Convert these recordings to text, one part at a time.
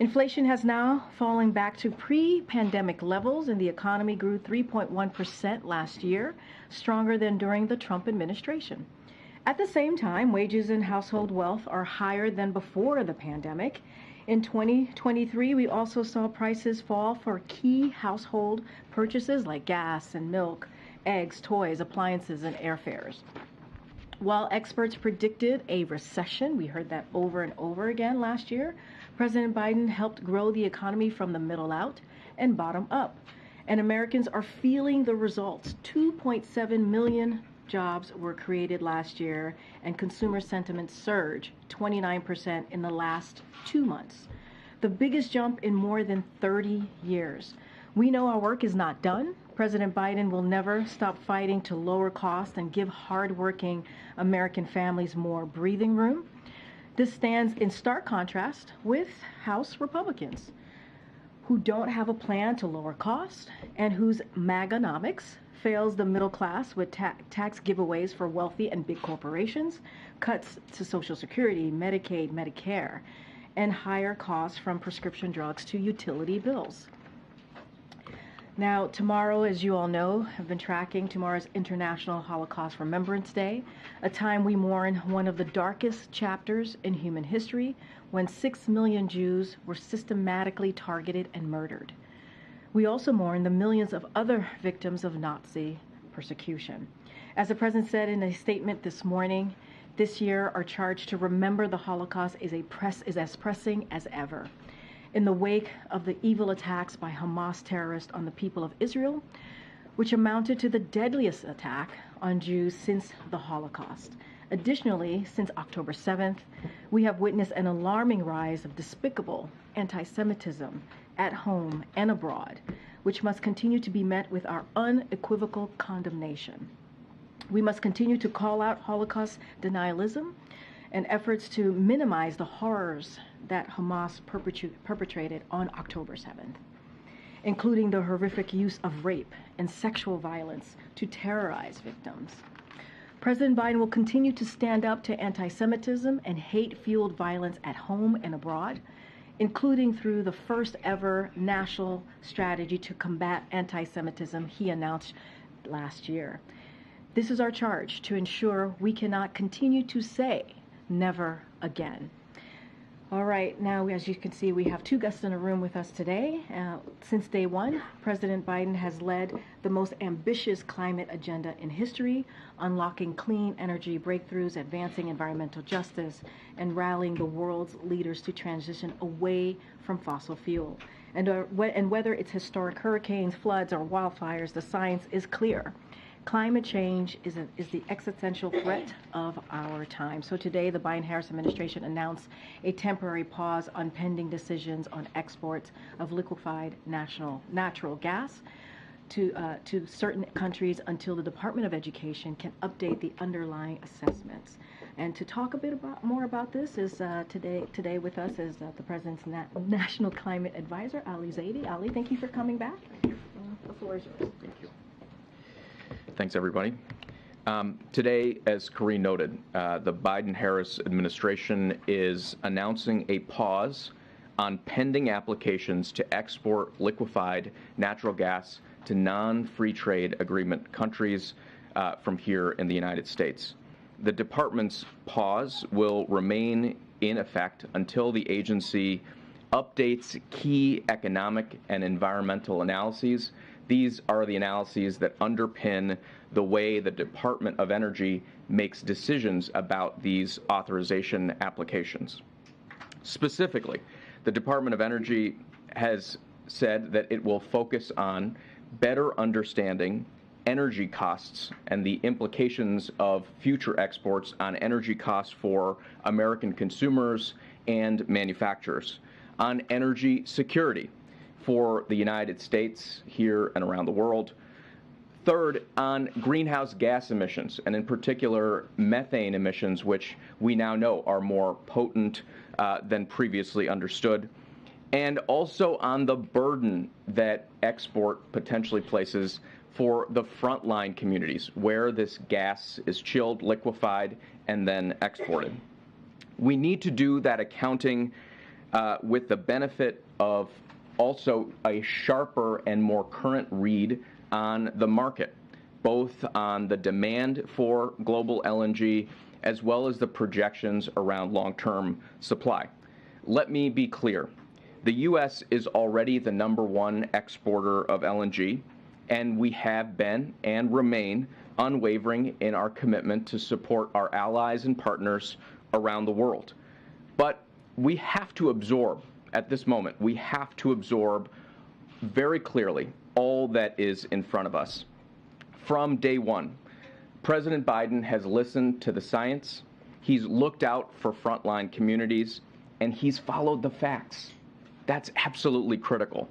Inflation has now fallen back to pre-pandemic levels, and the economy grew 3.1% last year, stronger than during the Trump administration. At the same time, wages and household wealth are higher than before the pandemic. In 2023, we also saw prices fall for key household purchases like gas and milk, eggs, toys, appliances, and airfares. While experts predicted a recession, we heard that over and over again last year, President Biden helped grow the economy from the middle out and bottom up. And Americans are feeling the results. 2.7 million jobs were created last year, and consumer sentiment surged 29% in the last 2 months, the biggest jump in more than 30 years. We know our work is not done. President Biden will never stop fighting to lower costs and give hardworking American families more breathing room. This stands in stark contrast with House Republicans, who don't have a plan to lower costs and whose MAGAnomics fails the middle class with tax giveaways for wealthy and big corporations, cuts to Social Security, Medicaid, Medicare, and higher costs from prescription drugs to utility bills. Now, tomorrow, as you all know, have been tracking, tomorrow's International Holocaust Remembrance Day, a time we mourn one of the darkest chapters in human history, when 6 million Jews were systematically targeted and murdered. We also mourn the millions of other victims of Nazi persecution. As the President said in a statement this morning, this year our charge to remember the Holocaust is as pressing as ever. In the wake of the evil attacks by Hamas terrorists on the people of Israel, which amounted to the deadliest attack on Jews since the Holocaust. Additionally, since October 7th, we have witnessed an alarming rise of despicable anti-Semitism at home and abroad, which must continue to be met with our unequivocal condemnation. We must continue to call out Holocaust denialism and efforts to minimize the horrors that Hamas perpetrated on October 7th, including the horrific use of rape and sexual violence to terrorize victims. President Biden will continue to stand up to anti-Semitism and hate-fueled violence at home and abroad, including through the first ever national strategy to combat anti-Semitism he announced last year. This is our charge to ensure we cannot continue to say never again. All right, now as you can see, we have two guests in a room with us today. Since day one, President Biden has led the most ambitious climate agenda in history, unlocking clean energy breakthroughs, advancing environmental justice, and rallying the world's leaders to transition away from fossil fuel. And whether it's historic hurricanes, floods, or wildfires, the science is clear. Climate change is the existential threat of our time. So today, the Biden-Harris administration announced a temporary pause on pending decisions on exports of liquefied natural gas to certain countries until the Department of Education can update the underlying assessments. And to talk a bit more about this is today with us is the President's National Climate Advisor, Ali Zaidi. Ali, thank you for coming back. The floor is yours. Thank you. Thanks, everybody. Today, as Karine noted, the Biden-Harris administration is announcing a pause on pending applications to export liquefied natural gas to non-free trade agreement countries from here in the United States. The department's pause will remain in effect until the agency updates key economic and environmental analyses. These are the analyses that underpin the way the Department of Energy makes decisions about these authorization applications. Specifically, the Department of Energy has said that it will focus on better understanding energy costs and the implications of future exports on energy costs for American consumers and manufacturers, on energy security for the United States here and around the world. Third, on greenhouse gas emissions, and in particular methane emissions, which we now know are more potent than previously understood. And also on the burden that export potentially places for the frontline communities where this gas is chilled, liquefied, and then exported. We need to do that accounting with the benefit of also a sharper and more current read on the market, both on the demand for global LNG as well as the projections around long-term supply. Let me be clear. The U.S. is already the #1 exporter of LNG, and we have been and remain unwavering in our commitment to support our allies and partners around the world. But we have to absorb, at this moment, we have to absorb very clearly all that is in front of us. From day one, President Biden has listened to the science, he's looked out for frontline communities, and he's followed the facts. That's absolutely critical.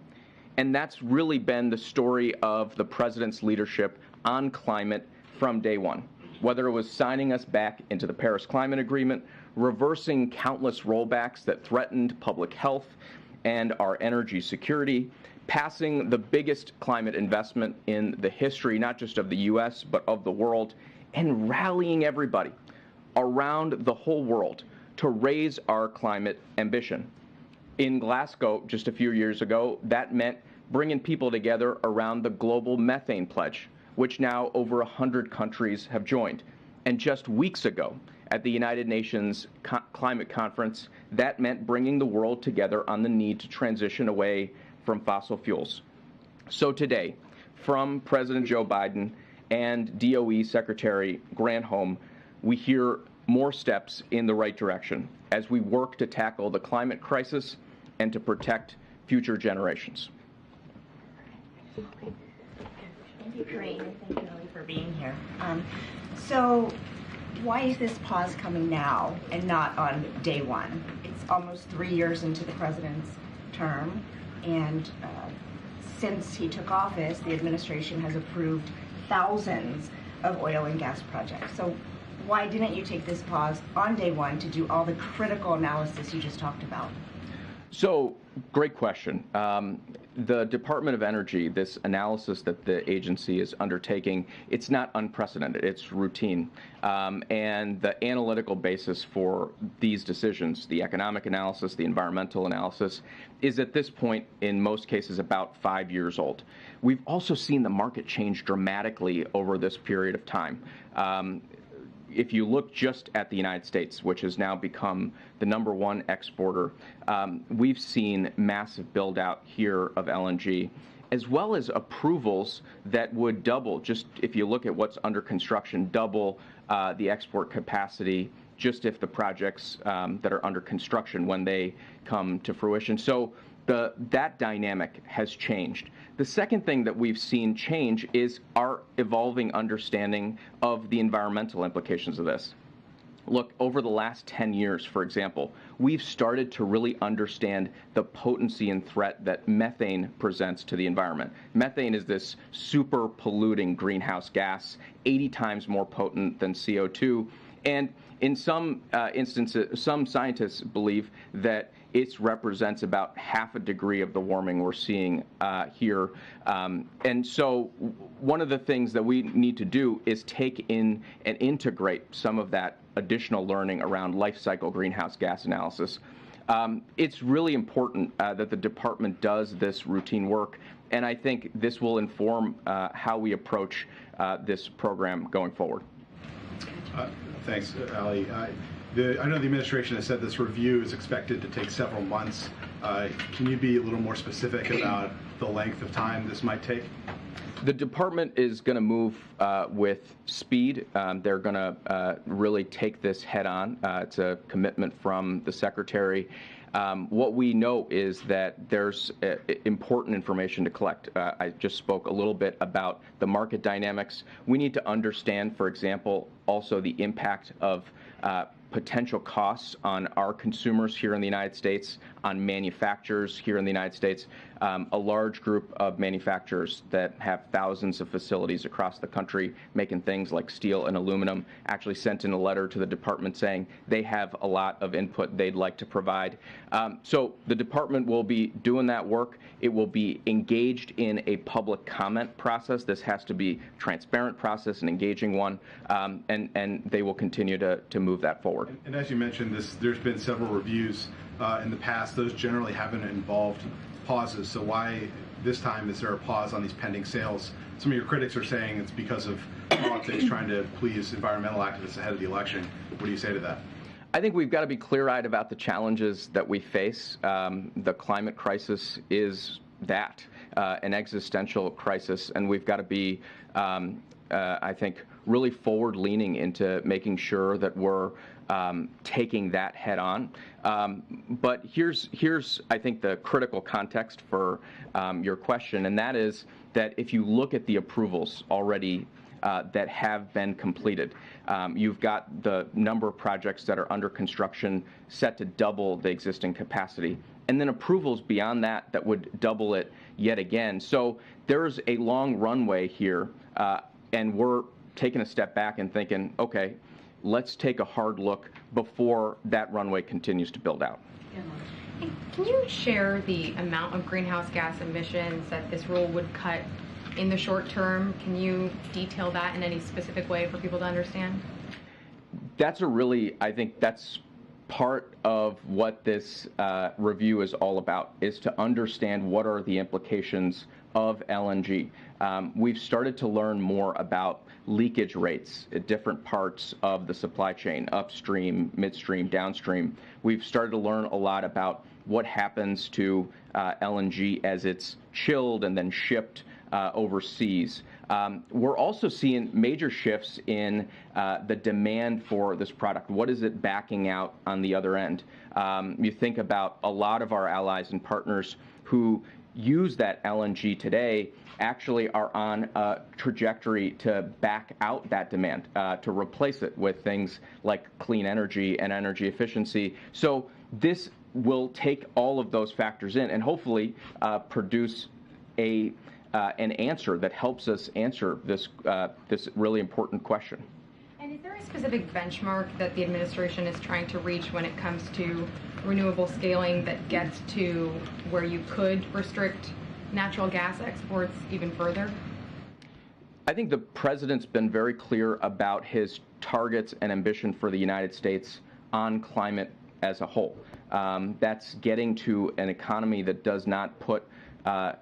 And that's really been the story of the president's leadership on climate from day one, whether it was signing us back into the Paris Climate Agreement, reversing countless rollbacks that threatened public health and our energy security, passing the biggest climate investment in the history, not just of the U.S., but of the world, and rallying everybody around the whole world to raise our climate ambition. In Glasgow just a few years ago, that meant bringing people together around the global methane pledge, which now over 100 countries have joined. And just weeks ago, at the United Nations Climate Conference, that meant bringing the world together on the need to transition away from fossil fuels. So today, from President Joe Biden and DOE Secretary Granholm, we hear more steps in the right direction as we work to tackle the climate crisis and to protect future generations. Thank you, Karine, and thank you, Ellie, for being here. So why is this pause coming now and not on day one? It's almost 3 years into the president's term, and since he took office, the administration has approved thousands of oil and gas projects. So why didn't you take this pause on day one to do all the critical analysis you just talked about? So, great question. The Department of Energy, this analysis that the agency is undertaking, it's not unprecedented, it's routine. And the analytical basis for these decisions, the economic analysis, the environmental analysis, is at this point, in most cases, about 5 years old. We've also seen the market change dramatically over this period of time. If you look just at the United States, which has now become the #1 exporter, we've seen massive build out here of LNG, as well as approvals that would double, just if you look at what's under construction, double the export capacity just if the projects that are under construction when they come to fruition. So that dynamic has changed. The second thing that we've seen change is our evolving understanding of the environmental implications of this. Look, over the last 10 years, for example, we've started to really understand the potency and threat that methane presents to the environment. Methane is this super polluting greenhouse gas, 80 times more potent than CO2. And in some instances, some scientists believe that it represents about half a degree of the warming we're seeing here. And so one of the things that we need to do is take in and integrate some of that additional learning around life cycle greenhouse gas analysis. It's really important that the department does this routine work, and I think this will inform how we approach this program going forward. Thanks, Ali. I know the administration has said this review is expected to take several months. Can you be a little more specific about the length of time this might take? The department is going to move with speed. They're going to really take this head on. It's a commitment from the secretary. What we know is that there's important information to collect. I just spoke a little bit about the market dynamics. We need to understand, for example, also the impact of potential costs on our consumers here in the United States, on manufacturers here in the United States. A large group of manufacturers that have thousands of facilities across the country making things like steel and aluminum actually sent in a letter to the department saying they have a lot of input they'd like to provide. So the department will be doing that work. It will be engaged in a public comment process. This has to be a transparent process, an engaging one, and they will continue to move that forward. forward. And as you mentioned, there's been several reviews in the past. Those generally haven't involved pauses. So why this time is there a pause on these pending sales? Some of your critics are saying it's because of politics trying to please environmental activists ahead of the election. What do you say to that? I think we've got to be clear-eyed about the challenges that we face. The climate crisis is that, an existential crisis, and we've got to be, I think, really forward-leaning into making sure that we're taking that head on. But here's, I think, the critical context for your question, and that is that if you look at the approvals already that have been completed, you've got the number of projects that are under construction set to double the existing capacity, and then approvals beyond that would double it yet again. So there's a long runway here, and we're taking a step back and thinking, okay, let's take a hard look before that runway continues to build out. Can you share the amount of greenhouse gas emissions that this rule would cut in the short term? Can you detail that in any specific way for people to understand? That's I think that's part of what this review is all about, is to understand what are the implications of LNG. We've started to learn more about leakage rates at different parts of the supply chain, upstream, midstream, downstream. We've started to learn a lot about what happens to LNG as it's chilled and then shipped overseas. We're also seeing major shifts in the demand for this product. What is it backing out on the other end? You think about a lot of our allies and partners who use that LNG today actually are on a trajectory to back out that demand, to replace it with things like clean energy and energy efficiency. So this will take all of those factors in and hopefully produce an answer that helps us answer this really important question. And is there a specific benchmark that the administration is trying to reach when it comes to renewable scaling that gets to where you could restrict natural gas exports even further? I think the president's been very clear about his targets and ambition for the United States on climate as a whole. That's getting to an economy that does not put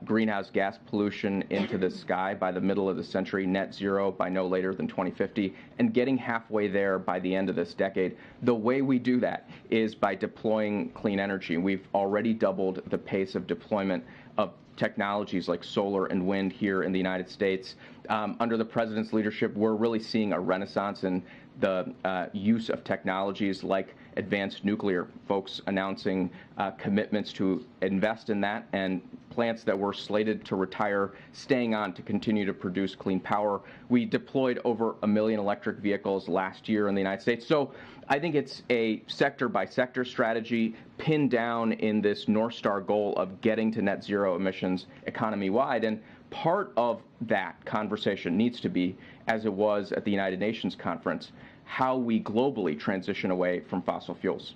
greenhouse gas pollution into the sky by the middle of the century, net zero by no later than 2050, and getting halfway there by the end of this decade. The way we do that is by deploying clean energy. We've already doubled the pace of deployment of technologies like solar and wind here in the United States. Under the president's leadership, we're really seeing a renaissance in the use of technologies like advanced nuclear, folks announcing commitments to invest in that, and plants that were slated to retire staying on to continue to produce clean power. We deployed over 1 million electric vehicles last year in the United States. So I think it's a sector-by-sector strategy pinned down in this North Star goal of getting to net zero emissions economy-wide. And part of that conversation needs to be, as it was at the United Nations conference, how we globally transition away from fossil fuels.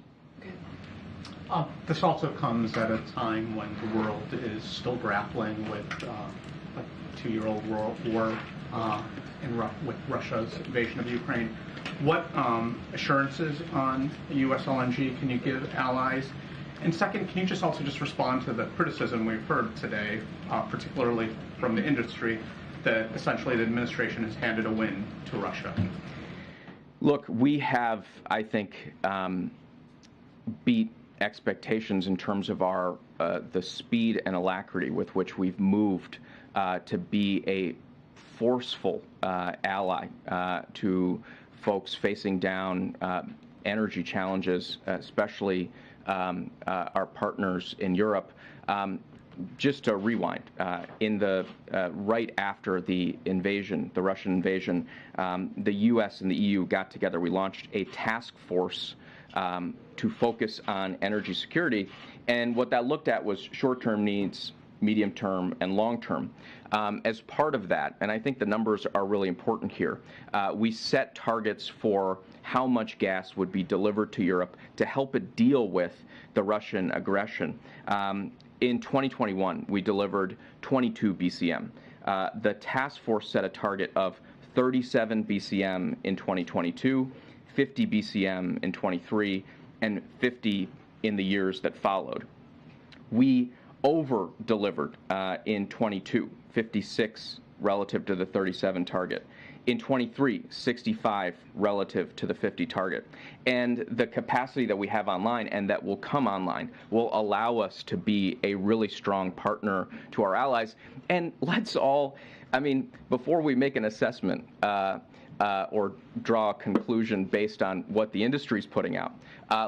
This also comes at a time when the world is still grappling with a 2-year-old war with Russia's invasion of Ukraine. What assurances on U.S. LNG can you give allies? And second, can you just respond to the criticism we've heard today, particularly from the industry, that essentially the administration has handed a win to Russia? Look, we have, I think, beat expectations in terms of our the speed and alacrity with which we've moved to be a forceful ally to folks facing down energy challenges, especially our partners in Europe. Just to rewind, in the right after the invasion, the Russian invasion, the U.S. and the EU got together. We launched a task force to focus on energy security, and what that looked at was short-term needs, medium-term, and long-term. As part of that, and I think the numbers are really important here, we set targets for how much gas would be delivered to Europe to help it deal with the Russian aggression. In 2021, we delivered 22 BCM. The task force set a target of 37 BCM in 2022, 50 BCM in 23, and 50 in the years that followed. We over-delivered in 22, 56 relative to the 37 target. In 23, 65 relative to the 50 target. And the capacity that we have online and that will come online will allow us to be a really strong partner to our allies. And let's all, I mean, before we make an assessment or draw a conclusion based on what the industry's putting out,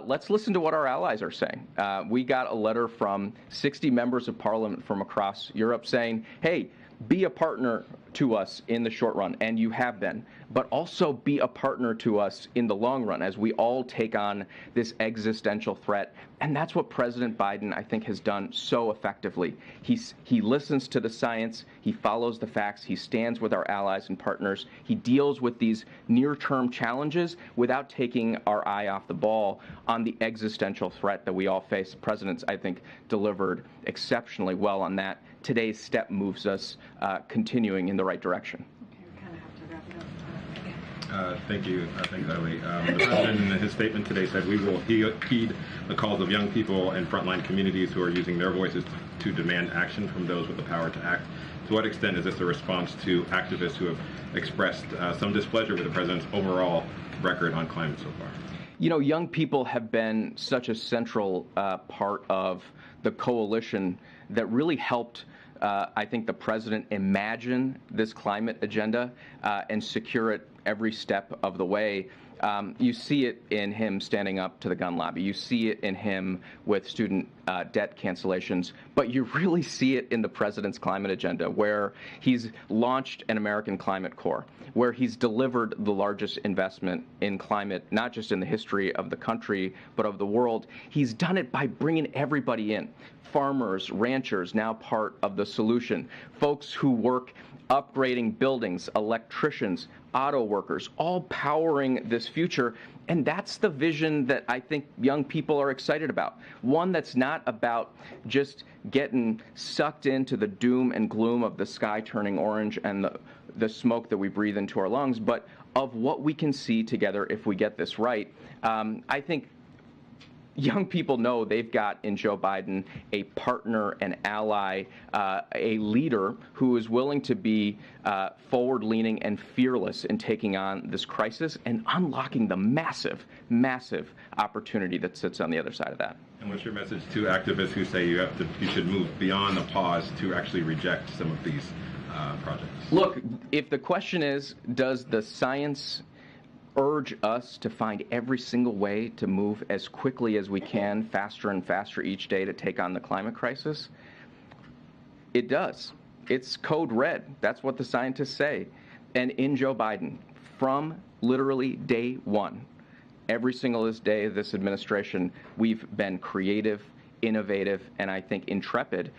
let's listen to what our allies are saying. We got a letter from 60 members of parliament from across Europe saying, hey, be a partner to us in the short run, and you have been, but also be a partner to us in the long run as we all take on this existential threat. And that's what President Biden, I think, has done so effectively. He listens to the science, he follows the facts, he stands with our allies and partners, he deals with these near-term challenges without taking our eye off the ball on the existential threat that we all face. The President's, I think, delivered exceptionally well on that. Today's step moves us continuing in the right direction. Okay, we kind of have to wrap it up. Thank you. Thanks, Ellie. The President in his statement today said we will heed the calls of young people and frontline communities who are using their voices to demand action from those with the power to act. To what extent is this a response to activists who have expressed some displeasure with the President's overall record on climate so far? You know, young people have been such a central part of the coalition that really helped, I think, the President imagine this climate agenda and secure it every step of the way. You see it in him standing up to the gun lobby. You see it in him with student debt cancellations. But you really see it in the President's climate agenda, where he's launched an American Climate Corps, where he's delivered the largest investment in climate, not just in the history of the country, but of the world. He's done it by bringing everybody in. Farmers, ranchers, now part of the solution. Folks who work upgrading buildings, electricians, auto workers, all powering this future. And that's the vision that I think young people are excited about. One that's not about just getting sucked into the doom and gloom of the sky turning orange and the smoke that we breathe into our lungs, but of what we can see together if we get this right. I think young people know they've got in Joe Biden a partner, an ally, a leader who is willing to be forward-leaning and fearless in taking on this crisis and unlocking the massive, massive opportunity that sits on the other side of that. And what's your message to activists who say you should move beyond the pause to actually reject some of these projects? Look, if the question is, does the science urge us to find every single way to move as quickly as we can, faster and faster each day to take on the climate crisis? It does. It's code red. That's what the scientists say. And in Joe Biden, from literally day one, every single day of this administration, we've been creative, innovative, and I think intrepid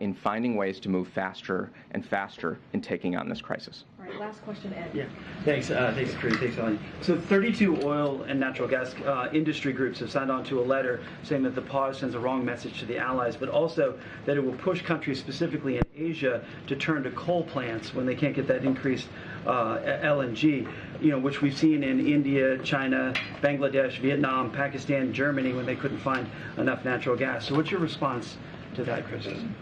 in finding ways to move faster and faster in taking on this crisis. All right, last question, Ed. Yeah, thanks, Karine. Thanks, Ellen. So 32 oil and natural gas industry groups have signed on to a letter saying that the pause sends a wrong message to the allies, but also that it will push countries, specifically in Asia, to turn to coal plants when they can't get that increased LNG, which we've seen in India, China, Bangladesh, Vietnam, Pakistan, Germany, when they couldn't find enough natural gas. So what's your response to that criticism?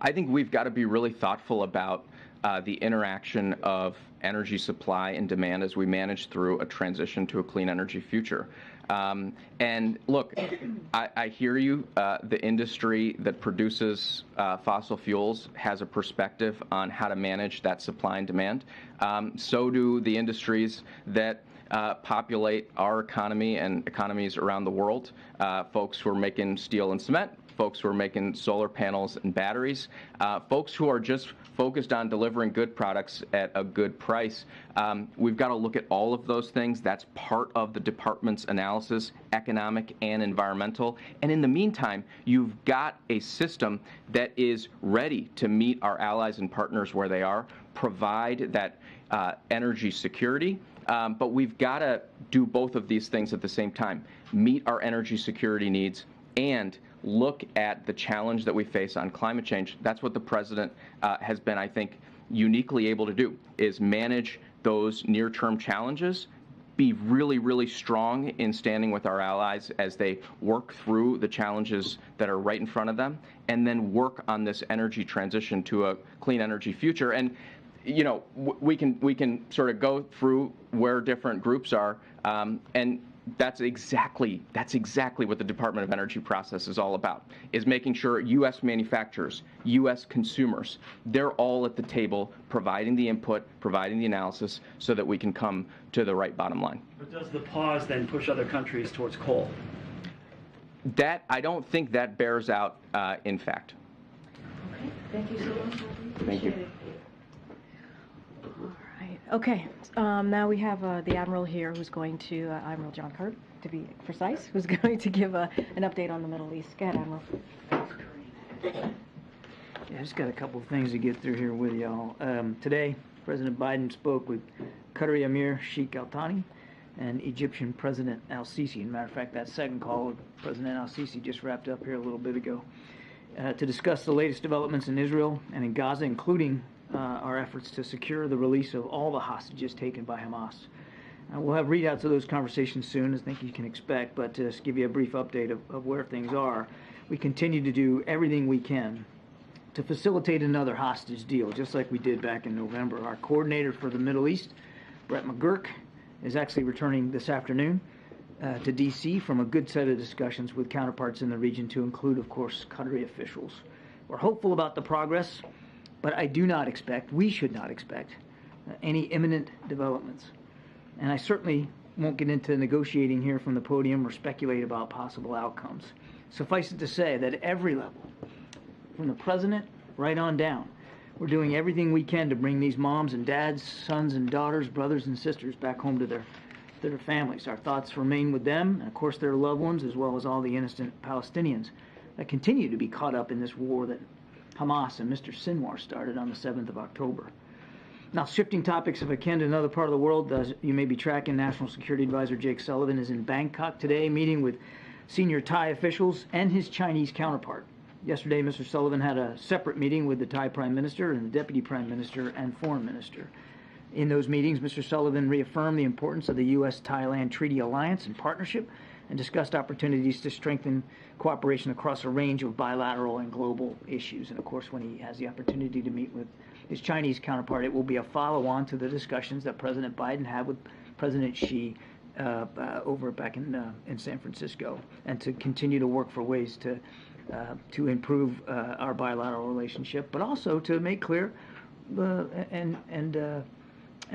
I think we've got to be really thoughtful about the interaction of energy supply and demand as we manage through a transition to a clean energy future. And look, I hear you. The industry that produces fossil fuels has a perspective on how to manage that supply and demand. So do the industries that populate our economy and economies around the world. Folks who are making steel and cement, folks who are making solar panels and batteries, folks who are just focused on delivering good products at a good price. We've got to look at all of those things. That's part of the department's analysis, economic and environmental. And in the meantime, you've got a system that is ready to meet our allies and partners where they are, provide that energy security. But we've got to do both of these things at the same time, meet our energy security needs and look at the challenge that we face on climate change. That's what the President has been, I think, uniquely able to do, is manage those near-term challenges, be really, really strong in standing with our allies as they work through the challenges that are right in front of them, and then work on this energy transition to a clean energy future. And you know, we can sort of go through where different groups are, and that's exactly what the Department of Energy process is all about, is making sure U.S. manufacturers, U.S. consumers, they're all at the table providing the input, providing the analysis, so that we can come to the right bottom line. But does the pause then push other countries towards coal? That, I don't think that bears out in fact. Okay, thank you so much. Thank you. All right. Okay. Now we have the Admiral here, who's going to Admiral John Kirby, to be precise, who's going to give an update on the Middle East. Go ahead, Admiral. Yeah, I just got a couple of things to get through here with y'all. Today, President Biden spoke with Qatari Emir Sheikh Al Thani and Egyptian President Al Sisi. As a matter of fact, that second call with President Al Sisi just wrapped up here a little bit ago to discuss the latest developments in Israel and in Gaza, including our efforts to secure the release of all the hostages taken by Hamas. We'll have readouts of those conversations soon, as I think you can expect, but to just give you a brief update of where things are, we continue to do everything we can to facilitate another hostage deal, just like we did back in November. Our coordinator for the Middle East, Brett McGurk, is actually returning this afternoon to D.C. from a good set of discussions with counterparts in the region, to include, of course, Qatari officials. We're hopeful about the progress, but I do not expect, we should not expect, any imminent developments. And I certainly won't get into negotiating here from the podium or speculate about possible outcomes. Suffice it to say that at every level, from the president right on down, we're doing everything we can to bring these moms and dads, sons and daughters, brothers and sisters back home to their families. Our thoughts remain with them, and of course their loved ones, as well as all the innocent Palestinians that continue to be caught up in this war that Hamas and Mr. Sinwar started on the 7th of October. Now, shifting topics, if I can, to another part of the world, as you may be tracking, National Security Advisor Jake Sullivan is in Bangkok today, meeting with senior Thai officials and his Chinese counterpart. Yesterday, Mr. Sullivan had a separate meeting with the Thai Prime Minister and the Deputy Prime Minister and Foreign Minister. In those meetings, Mr. Sullivan reaffirmed the importance of the U.S.-Thailand Treaty Alliance and partnership, and discussed opportunities to strengthen cooperation across a range of bilateral and global issues. And of course, when he has the opportunity to meet with his Chinese counterpart, it will be a follow-on to the discussions that President Biden had with President Xi over back in San Francisco, and to continue to work for ways to improve our bilateral relationship, but also to make clear and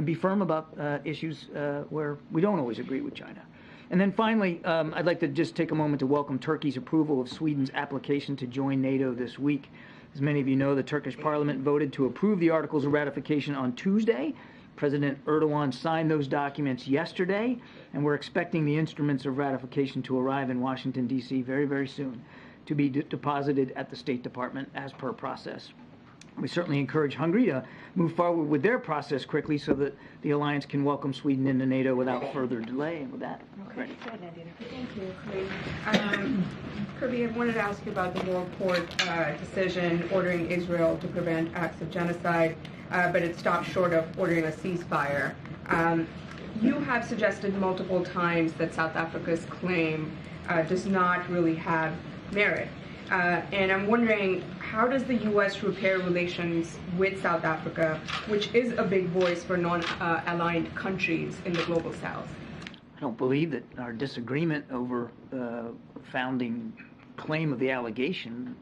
be firm about issues where we don't always agree with China. And then finally, I'd like to just take a moment to welcome Turkey's approval of Sweden's application to join NATO this week. As many of you know, the Turkish parliament voted to approve the articles of ratification on Tuesday. President Erdogan signed those documents yesterday, and we're expecting the instruments of ratification to arrive in Washington, D.C. very, very soon, to be deposited at the State Department as per process. We certainly encourage Hungary to move forward with their process quickly so that the alliance can welcome Sweden into NATO without further delay. And with that, okay. Thank you, Karine. Kirby, I wanted to ask you about the lower court decision ordering Israel to prevent acts of genocide, but it stopped short of ordering a ceasefire. You have suggested multiple times that South Africa's claim does not really have merit. And I'm wondering, how does the U.S. repair relations with South Africa, which is a big voice for non-aligned countries in the global South? I don't believe that our disagreement over founding claim of the allegation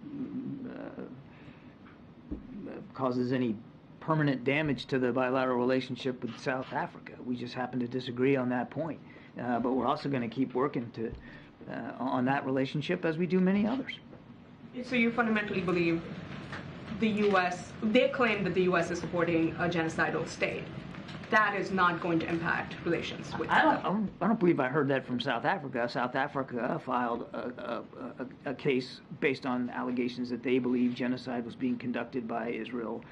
causes any permanent damage to the bilateral relationship with South Africa. We just happen to disagree on that point. But we're also going to keep working on that relationship, as we do many others. So you fundamentally believe the U.S., they claim that the U.S. is supporting a genocidal state. That is not going to impact relations with South Africa. I don't believe I heard that from South Africa. South Africa filed a case based on allegations that they believe genocide was being conducted by Israel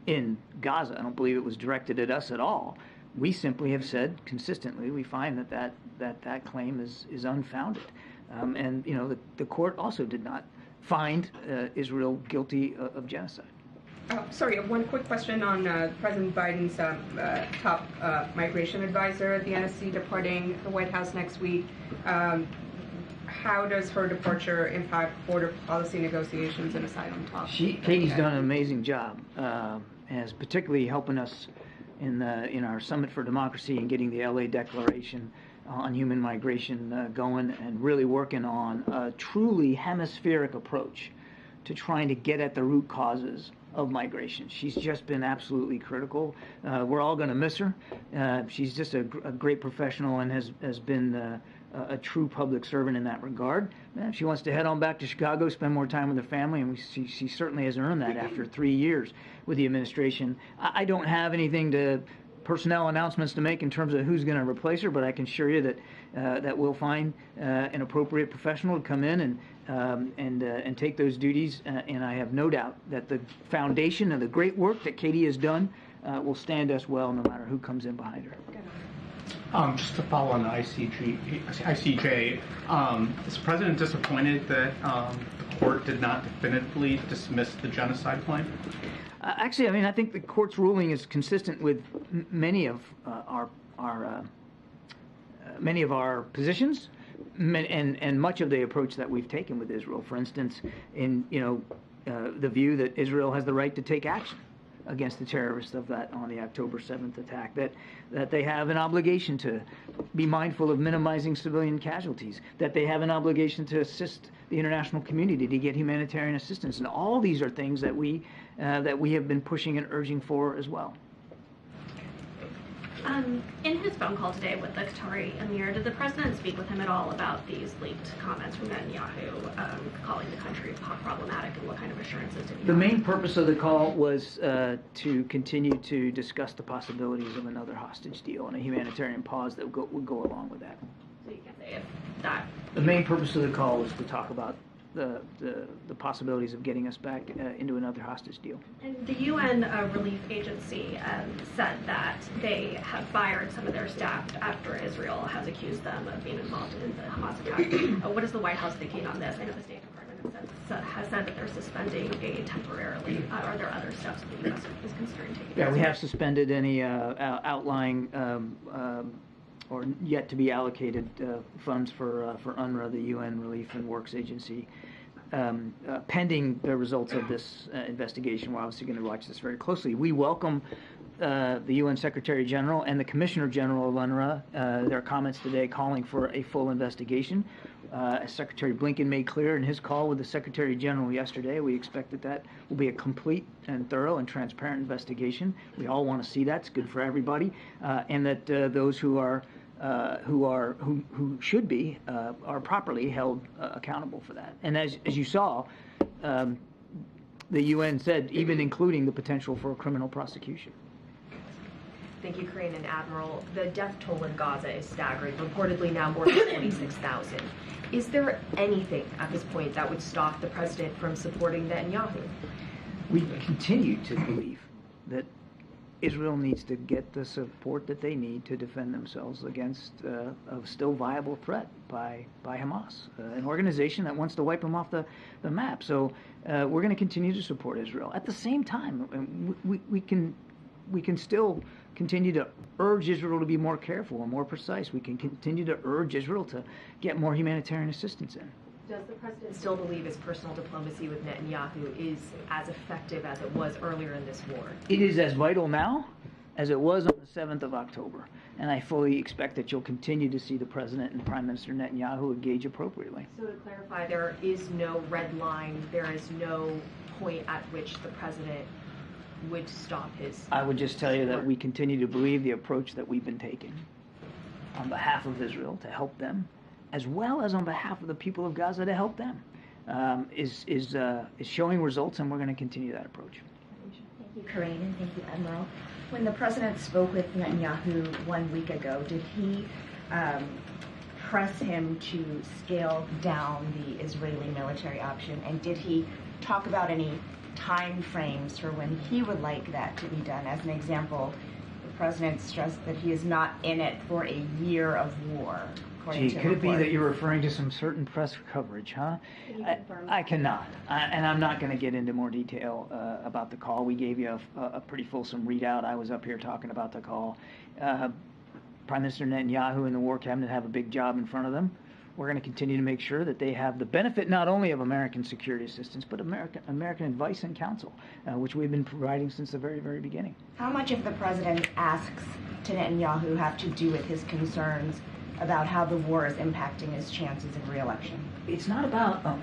in Gaza. I don't believe it was directed at us at all. We simply have said consistently we find that claim is unfounded. And, you know, the court also did not find Israel guilty of genocide. Sorry, one quick question on President Biden's top migration advisor at the NSC departing the White House next week. How does her departure impact border policy negotiations and asylum talks? Katie's done an amazing job, as particularly helping us in our Summit for Democracy and getting the LA Declaration on human migration going, and really working on a truly hemispheric approach to trying to get at the root causes of migration. She's just been absolutely critical. We're all going to miss her. She's just a great professional and has been a true public servant in that regard. If she wants to head on back to Chicago, spend more time with her family, and she certainly has earned that after 3 years with the administration. I don't have anything personnel announcements to make in terms of who's going to replace her, but I can assure you that we'll find an appropriate professional to come in and take those duties. And I have no doubt that the foundation of the great work that Katie has done will stand us well no matter who comes in behind her. Just to follow on the ICJ, is the president disappointed that the court did not definitively dismiss the genocide claim? Actually, I mean, I think the court's ruling is consistent with many of our positions, and much of the approach that we've taken with Israel. For instance, in the view that Israel has the right to take action against the terrorists on the October 7th attack, that they have an obligation to be mindful of minimizing civilian casualties, that they have an obligation to assist the international community to get humanitarian assistance, and all these are things that we have been pushing and urging for as well. In his phone call today with the Qatari Emir, did the president speak with him at all about these leaked comments from Netanyahu, calling the country problematic, and what kind of assurances did he The have? main purpose of the call was to continue to discuss the possibilities of another hostage deal and a humanitarian pause that would go along with that. So you can say if that... The main purpose of the call was to talk about the possibilities of getting us back into another hostage deal. And the UN Relief Agency said that they have fired some of their staff after Israel has accused them of being involved in the Hamas attack. What is the White House thinking on this? I know the State Department has said that they're suspending aid temporarily. Are there other steps that the U.S. is considering taking? Yeah, we have suspended any outlying or yet to be allocated funds for UNRWA, the UN Relief and Works Agency. Pending the results of this investigation, we're obviously going to watch this very closely. We welcome the UN Secretary General and the Commissioner General of UNRWA, their comments today calling for a full investigation. As Secretary Blinken made clear in his call with the Secretary General yesterday, we expect that will be a complete and thorough and transparent investigation. We all want to see that. It's good for everybody, and that those who should be are properly held accountable for that. And as you saw, the UN said even including the potential for a criminal prosecution. Thank you, Karine and Admiral. The death toll in Gaza is staggering, reportedly now more than 26,000. Is there anything at this point that would stop the president from supporting Netanyahu? We continue to believe that Israel needs to get the support that they need to defend themselves against a still viable threat by Hamas, an organization that wants to wipe them off the map. So we're going to continue to support Israel. At the same time, we can still continue to urge Israel to be more careful and more precise. We can continue to urge Israel to get more humanitarian assistance in. Does the president still believe his personal diplomacy with Netanyahu is as effective as it was earlier in this war? It is as vital now as it was on the 7th of October. And I fully expect that you'll continue to see the president and Prime Minister Netanyahu engage appropriately. So to clarify, there is no red line, there is no point at which the president would stop his... I would just tell you that we continue to believe the approach that we've been taking on behalf of Israel to help them, as well as on behalf of the people of Gaza to help them, is showing results, and we're going to continue that approach. Thank you, Karine, and thank you, Admiral. When the president spoke with Netanyahu 1 week ago, did he press him to scale down the Israeli military option, and did he talk about any time frames for when he would like that to be done? As an example, the president stressed that he is not in it for a year of war. according Gee, to could it be that reports. you're referring to some certain press coverage, huh? Can you confirm? I cannot, and I'm not going to get into more detail about the call. We gave you a pretty fulsome readout. I was up here talking about the call. Prime Minister Netanyahu and the War Cabinet have a big job in front of them. We're going to continue to make sure that they have the benefit not only of American security assistance, but American advice and counsel, which we've been providing since the very, very beginning. How much of the president's asks to Netanyahu have to do with his concerns about how the war is impacting his chances of re-election? It's not about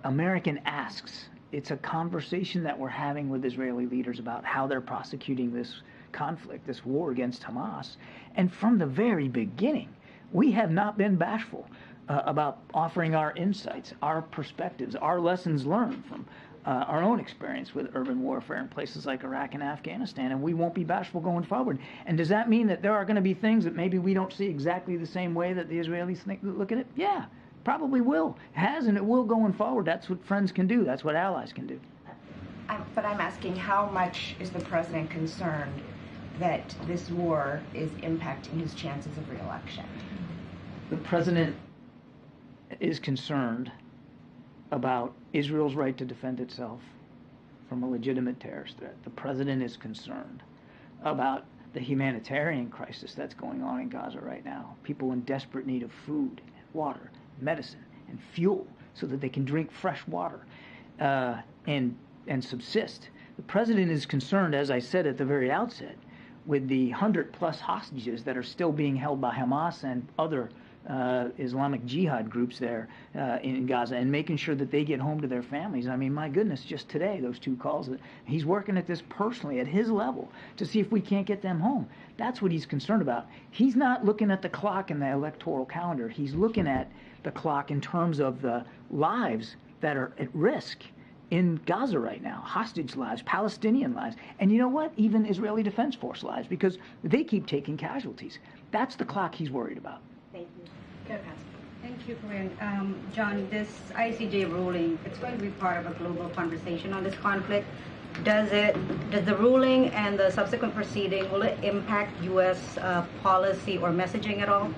American asks. It's a conversation that we're having with Israeli leaders about how they're prosecuting this conflict, this war against Hamas. And from the very beginning, we have not been bashful about offering our insights, our perspectives, our lessons learned from our own experience with urban warfare in places like Iraq and Afghanistan, and we won't be bashful going forward. And does that mean that there are going to be things that maybe we don't see exactly the same way that the Israelis look at it? Yeah, probably will. Has and it will going forward. That's what friends can do. That's what allies can do. But I'm asking, how much is the president concerned that this war is impacting his chances of re-election? The president is concerned about Israel's right to defend itself from a legitimate terrorist threat. The president is concerned about the humanitarian crisis that's going on in Gaza right now. People in desperate need of food, and water, medicine, and fuel so that they can drink fresh water and subsist. The president is concerned, as I said at the very outset, with the 100+ hostages that are still being held by Hamas and other Islamic Jihad groups there in Gaza, and making sure that they get home to their families. I mean, my goodness, just today, those 2 calls, he's working at this personally at his level to see if we can't get them home. That's what he's concerned about. He's not looking at the clock in the electoral calendar. He's looking at the clock in terms of the lives that are at risk in Gaza right now, hostage lives, Palestinian lives, and you know what? Even Israeli Defense Force lives, because they keep taking casualties. That's the clock he's worried about. Thank you. Thank you, Karine. John, this ICJ ruling, it's going to be part of a global conversation on this conflict. Does the ruling and the subsequent proceeding, will it impact U.S. policy or messaging at all?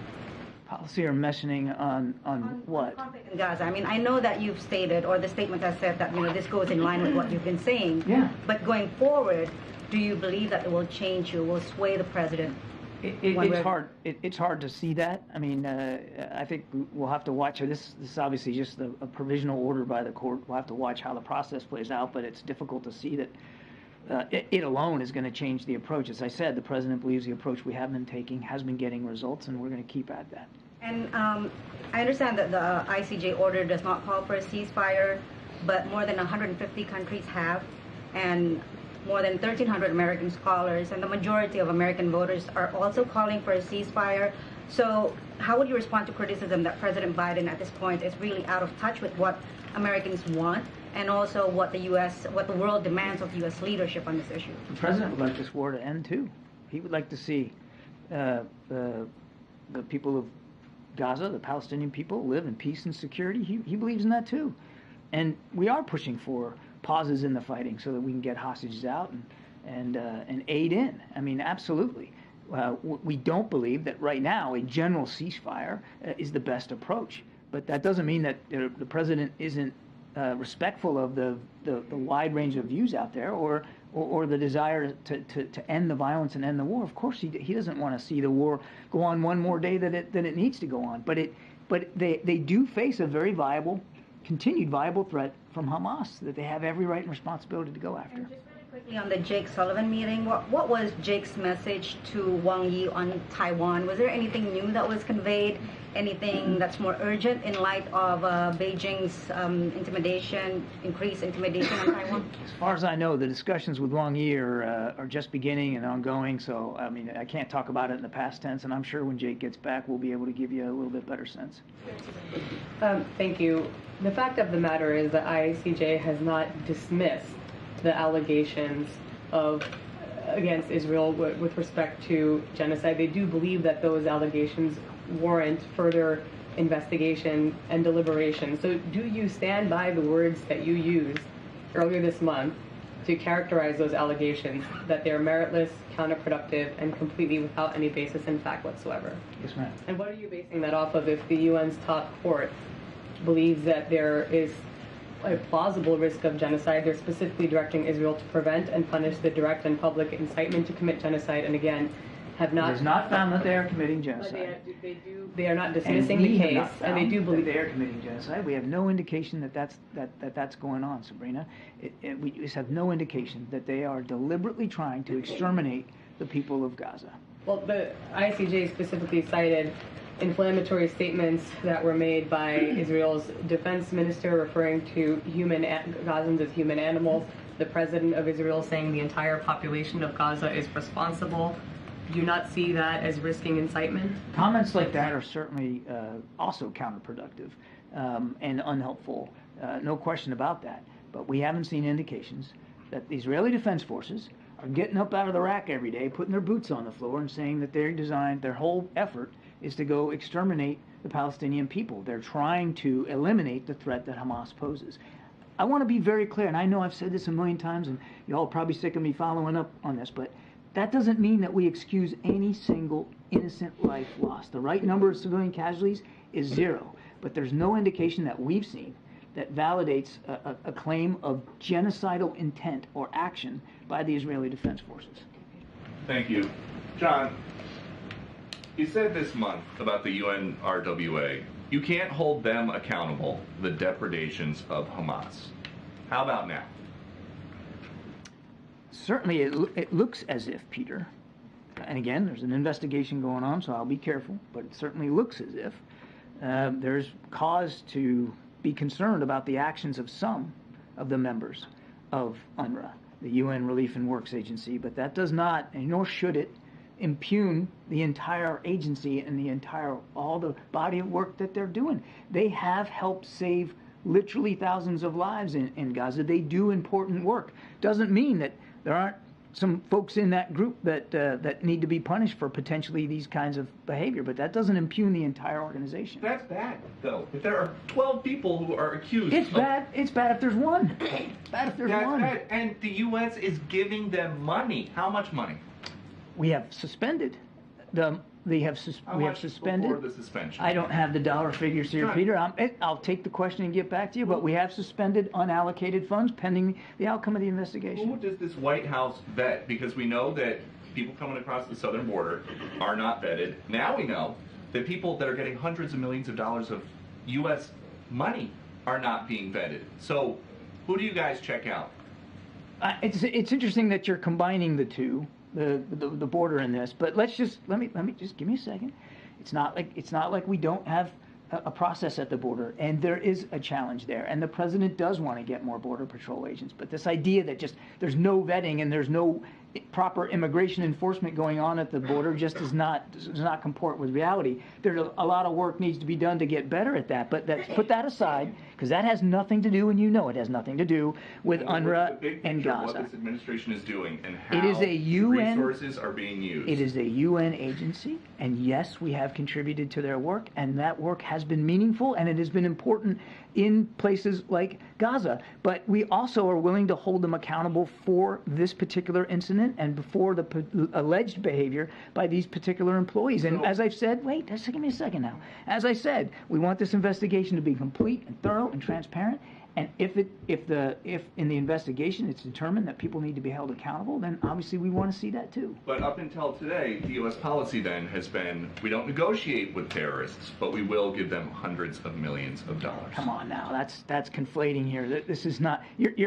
Policy or messaging on what? Conflict in Gaza. I mean, I know that you've stated, or the statement has said that, this goes in line with what you've been saying. Yeah. But going forward, do you believe that it will change or will sway the president? It's hard to see that. I mean, I think we'll have to watch. This is obviously just a provisional order by the court. We'll have to watch how the process plays out, but it's difficult to see that it alone is going to change the approach. As I said, the president believes the approach we have been taking has been getting results, and we're going to keep at that. And I understand that the ICJ order does not call for a ceasefire, but more than 150 countries have, and more than 1,300 American scholars and the majority of American voters are also calling for a ceasefire. So how would you respond to criticism that President Biden at this point is really out of touch with what Americans want and also what the world demands of U.S. leadership on this issue? The president would like this war to end too. He would like to see the people of Gaza, the Palestinian people, live in peace and security. He believes in that too. And we are pushing for pauses in the fighting so that we can get hostages out and aid in. I mean, absolutely. We don't believe that right now a general ceasefire is the best approach. But that doesn't mean that the president isn't respectful of the wide range of views out there or the desire to end the violence and end the war. Of course, he doesn't want to see the war go on one more day than it needs to go on. But they do face a very continued viable threat from Hamas that they have every right and responsibility to go after. And just really quickly on the Jake Sullivan meeting, what was Jake's message to Wang Yi on Taiwan? Was there anything new that was conveyed? Anything that's more urgent in light of Beijing's increased intimidation on Taiwan? As far as I know, the discussions with Wang Yi are just beginning and ongoing. So, I mean, I can't talk about it in the past tense, and I'm sure when Jake gets back, we'll be able to give you a little bit better sense. Thank you. The fact of the matter is that ICJ has not dismissed the allegations against Israel with respect to genocide. They do believe that those allegations warrant further investigation and deliberation. So do you stand by the words that you used earlier this month to characterize those allegations that they're meritless, counterproductive, and completely without any basis in fact whatsoever. Yes, ma'am. And what are you basing that off of if the UN's top court believes that there is a plausible risk of genocide? They're specifically directing Israel to prevent and punish the direct and public incitement to commit genocide, and again, have not... It is not found that they are committing genocide. They are not dismissing the case, and they do believe they are committing genocide. We have no indication that that's going on, Sabrina. We just have no indication that they are deliberately trying to exterminate the people of Gaza. Well, the ICJ specifically cited inflammatory statements that were made by Israel's defense minister referring to Gazans as human animals, the president of Israel saying the entire population of Gaza is responsible. Do you not see that as risking incitement? Comments like that are certainly also counterproductive and unhelpful. No question about that. But we haven't seen indications that the Israeli Defense Forces are getting up out of the rack every day, putting their boots on the floor and saying that their whole effort is to go exterminate the Palestinian people. They're trying to eliminate the threat that Hamas poses. I want to be very clear, and I know I've said this a million times, and y'all are probably sick of me following up on this, but that doesn't mean that we excuse any single innocent life lost. The right number of civilian casualties is 0, but there's no indication that we've seen that validates a claim of genocidal intent or action by the Israeli Defense Forces. Thank you. John, you said this month about the UNRWA, you can't hold them accountable for the depredations of Hamas. How about now? Certainly it looks as if, Peter, and again, there's an investigation going on, so I'll be careful, but it certainly looks as if there's cause to be concerned about the actions of some of the members of UNRWA, the UN Relief and Works Agency, but that does not, and nor should it, impugn the entire agency and all the body of work that they're doing. They have helped save literally thousands of lives in Gaza. They do important work. Doesn't mean that there aren't some folks in that group that need to be punished for potentially these kinds of behavior, but that doesn't impugn the entire organization. That's bad, though. If there are 12 people who are accused, it's bad. It's bad if there's one. It's bad if there's one. Bad. And the U.S. is giving them money. How much money? We have suspended we have suspended. Before the suspension? I don't have the dollar figures here, Peter. I'll take the question and get back to you, but we have suspended unallocated funds pending the outcome of the investigation. Who does this White House vet? Because we know that people coming across the southern border are not vetted. Now we know that people that are getting hundreds of millions of dollars of U.S. money are not being vetted. So who do you guys check out? It's interesting that you're combining the two. The border in this, but let me just give me a second. It's not like we don't have a process at the border, and there is a challenge there, and the president does want to get more border patrol agents. But this idea that just there's no vetting and there's no proper immigration enforcement going on at the border just does not comport with reality. There's a lot of work needs to be done to get better at that, but put that aside, because that has nothing to do, and you know it has nothing to do with UNRWA and Gaza. What this administration is doing and how it is a UN, resources are being used. It is a UN agency, and yes, we have contributed to their work, and that work has been meaningful, and it has been important in places like Gaza. But we also are willing to hold them accountable for this particular incident and for the alleged behavior by these particular employees. And as I've said, wait, just give me a second now. As I said, we want this investigation to be complete and thorough and transparent. And if in the investigation it's determined that people need to be held accountable, then obviously we want to see that too. But up until today, the U.S. policy then has been, we don't negotiate with terrorists, but we will give them hundreds of millions of dollars. Come on now, that's conflating here. This is not.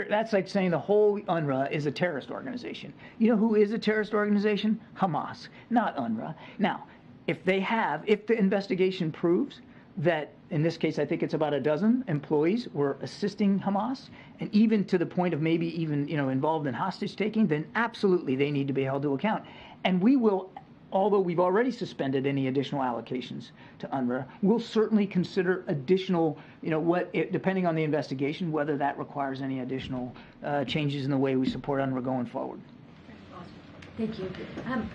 That's like saying the whole UNRWA is a terrorist organization. You know who is a terrorist organization? Hamas, not UNRWA. Now, if the investigation proves that, in this case, I think it's about a dozen employees were assisting Hamas, and even to the point of maybe even involved in hostage taking, then absolutely they need to be held to account. And we will, although we've already suspended any additional allocations to UNRWA, we'll certainly consider additional, depending on the investigation, whether that requires any additional changes in the way we support UNRWA going forward. Thank you.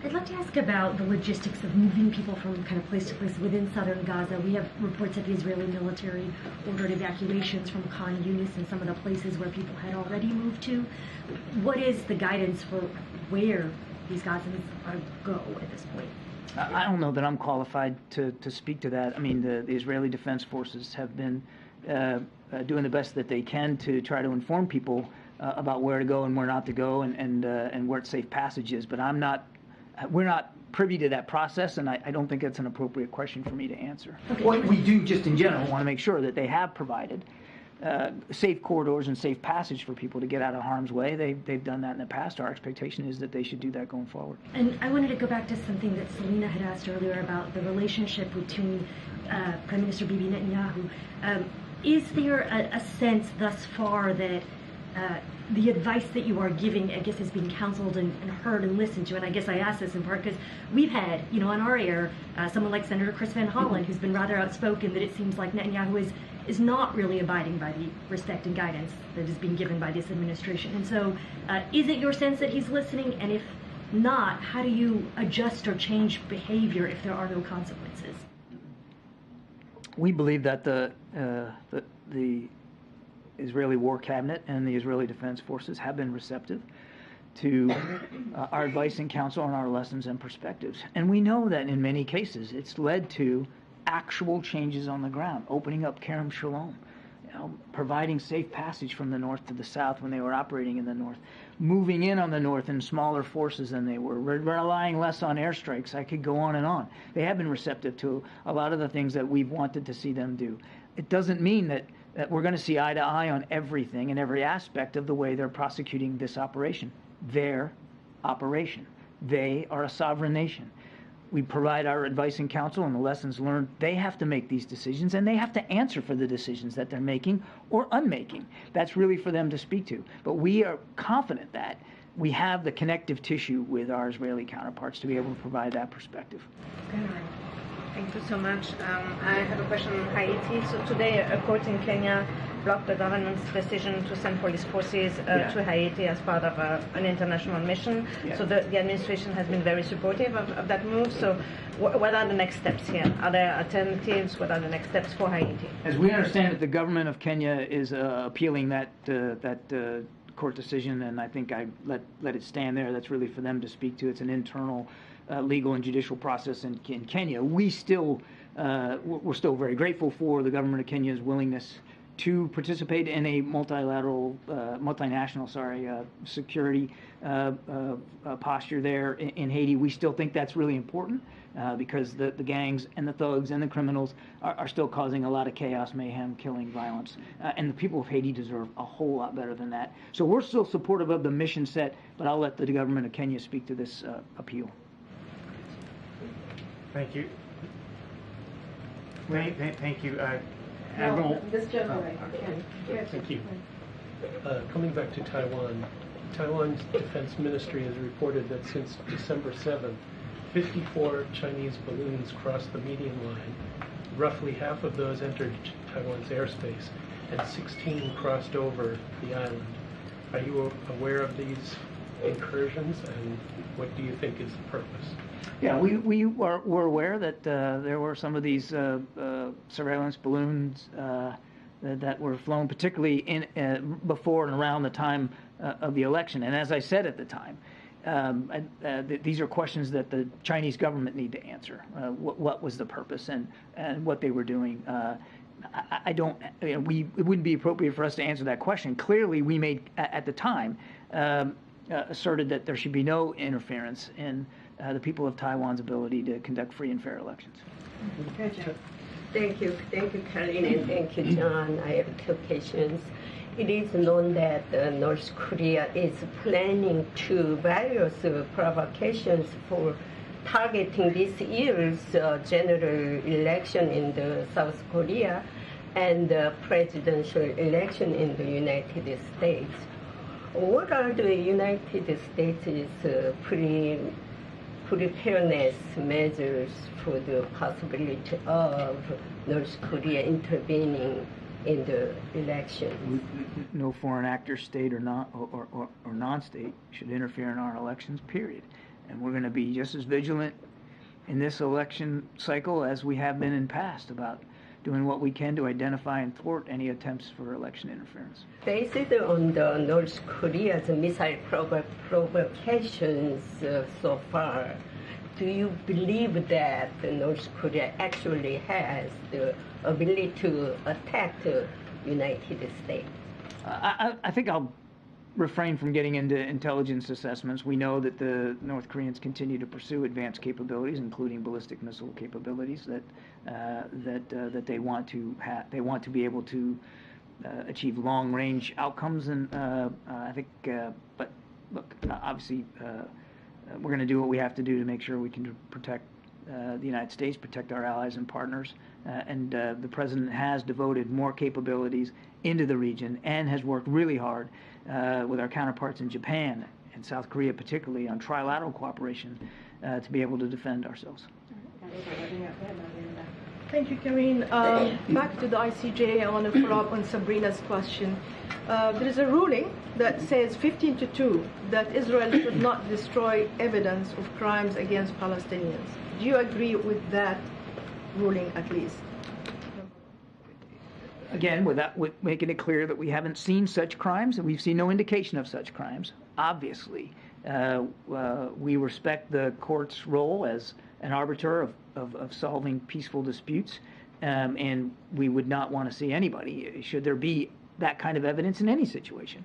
I'd like to ask about the logistics of moving people from kind of place to place within southern Gaza. We have reports that the Israeli military ordered evacuations from Khan Yunis and some of the places where people had already moved to. What is the guidance for where these Gazans are go at this point? I don't know that I'm qualified to speak to that. I mean, the Israeli Defense Forces have been doing the best that they can to try to inform people about where to go and where not to go, and where safe passage is. But we're not privy to that process, and I don't think that's an appropriate question for me to answer. Okay. What we do, just in general, want to make sure that they have provided safe corridors and safe passage for people to get out of harm's way. They've done that in the past. Our expectation is that they should do that going forward. And I wanted to go back to something that Selena had asked earlier about the relationship between Prime Minister Bibi Netanyahu. Is there a sense thus far that the advice that you are giving, I guess, is being counseled and heard and listened to? And I guess I ask this in part because we've had, on our air, someone like Senator Chris Van Hollen, who's been rather outspoken that it seems like Netanyahu is not really abiding by the respect and guidance that is being given by this administration. And so is it your sense that he's listening? And if not, how do you adjust or change behavior if there are no consequences? We believe that the Israeli War Cabinet and the Israeli Defense Forces have been receptive to our advice and counsel on our lessons and perspectives. And we know that in many cases it's led to actual changes on the ground, opening up Kerem Shalom, providing safe passage from the north to the south when they were operating in the north, moving in on the north in smaller forces than they were, relying less on airstrikes. I could go on and on. They have been receptive to a lot of the things that we've wanted to see them do. It doesn't mean that we're going to see eye to eye on everything and every aspect of the way they're prosecuting this operation. Their operation. They are a sovereign nation. We provide our advice and counsel and the lessons learned. They have to make these decisions, and they have to answer for the decisions that they're making or unmaking. That's really for them to speak to. But we are confident that we have the connective tissue with our Israeli counterparts to be able to provide that perspective. Thank you so much. I have a question on Haiti. So today, a court in Kenya blocked the government's decision to send police forces to Haiti as part of an international mission. Yeah. So the administration has been very supportive of that move. So what are the next steps here? Are there alternatives? What are the next steps for Haiti? As we understand it, the government of Kenya is appealing that court decision, and I think I let it stand there. That's really for them to speak to. It's an internal legal and judicial process in Kenya. we're still very grateful for the government of Kenya's willingness to participate in a multinational security posture there in Haiti. We still think that's really important because the gangs and the thugs and the criminals are still causing a lot of chaos, mayhem, killing, violence. And the people of Haiti deserve a whole lot better than that. So we're still supportive of the mission set, but I'll let the government of Kenya speak to this appeal. Thank you. Thank you. Admiral. This gentleman. Thank you. Coming back to Taiwan, Taiwan's defense ministry has reported that since December 7th, 54 Chinese balloons crossed the median line. Roughly half of those entered Taiwan's airspace, and 16 crossed over the island. Are you aware of these incursions, and what do you think is the purpose? Yeah, we were aware that there were some of these surveillance balloons that were flown, particularly before and around the time of the election. And as I said at the time, these are questions that the Chinese government need to answer. What was the purpose and what they were doing? It wouldn't be appropriate for us to answer that question. Clearly, we made at the time asserted that there should be no interference in the people of Taiwan's ability to conduct free and fair elections. Thank you, Karine, and thank you, John. I have two questions. It is known that North Korea is planning various provocations for targeting this year's general election in the South Korea and the presidential election in the United States. What are the United States' preparedness measures for the possibility of North Korea intervening in the election? No foreign actor, state or non-state, should interfere in our elections, period. And we're going to be just as vigilant in this election cycle as we have been in past about doing what we can to identify and thwart any attempts for election interference. Based on the North Korea's missile provocations so far, do you believe that North Korea actually has the ability to attack the United States? I think I'll refrain from getting into intelligence assessments. We know that the North Koreans continue to pursue advanced capabilities, including ballistic missile capabilities that they want to have. They want to be able to achieve long-range outcomes, and I think. But look, obviously, we're going to do what we have to do to make sure we can protect the United States, protect our allies and partners, and the president has devoted more capabilities into the region and has worked really hard with our counterparts in Japan and South Korea particularly on trilateral cooperation to be able to defend ourselves. Thank you, Karine. Back to the ICJ, I want to follow up on Sabrina's question. There is a ruling that says 15-2 that Israel should not destroy evidence of crimes against Palestinians. Do you agree with that ruling at least? Again, with making it clear that we haven't seen such crimes and we've seen no indication of such crimes. Obviously, we respect the court's role as an arbiter of solving peaceful disputes, and we would not want to see anybody, should there be that kind of evidence in any situation,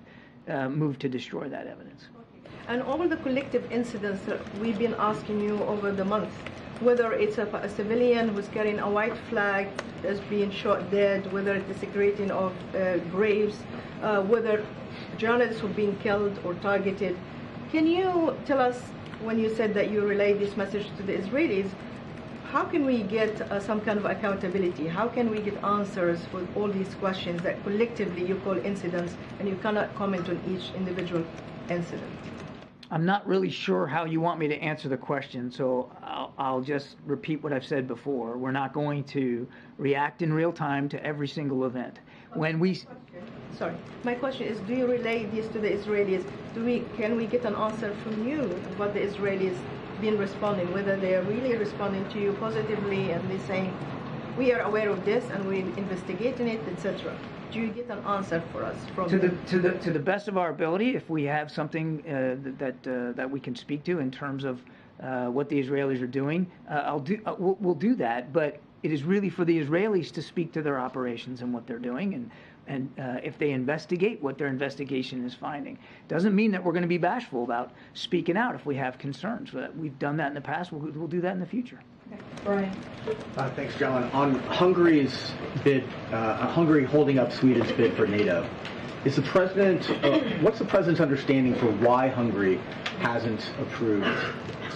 move to destroy that evidence. And all the collective incidents that we've been asking you over the month, whether it's a civilian who's carrying a white flag that's being shot dead, whether it's desecrating of graves, whether journalists who are being killed or targeted. Can you tell us, when you said that you relayed this message to the Israelis, how can we get some kind of accountability? How can we get answers for all these questions that collectively you call incidents and you cannot comment on each individual incident? I'm not really sure how you want me to answer the question, so I'll just repeat what I've said before. We're not going to react in real time to every single event. When we... Sorry. My question is, do you relay this to the Israelis? Can we get an answer from you what the Israelis been responding, whether they are really responding to you positively and they're saying, we are aware of this and we're investigating it, etc. Do you get an answer for us from them? To the best of our ability, if we have something that we can speak to in terms of what the Israelis are doing, we'll do that. But it is really for the Israelis to speak to their operations and what they're doing, and if they investigate what their investigation is finding. Doesn't mean that we're going to be bashful about speaking out if we have concerns. We've done that in the past. We'll do that in the future. Brian. Thanks, John. On Hungary's bid, Hungary holding up Sweden's bid for NATO, is the president? What's the president's understanding for why Hungary hasn't approved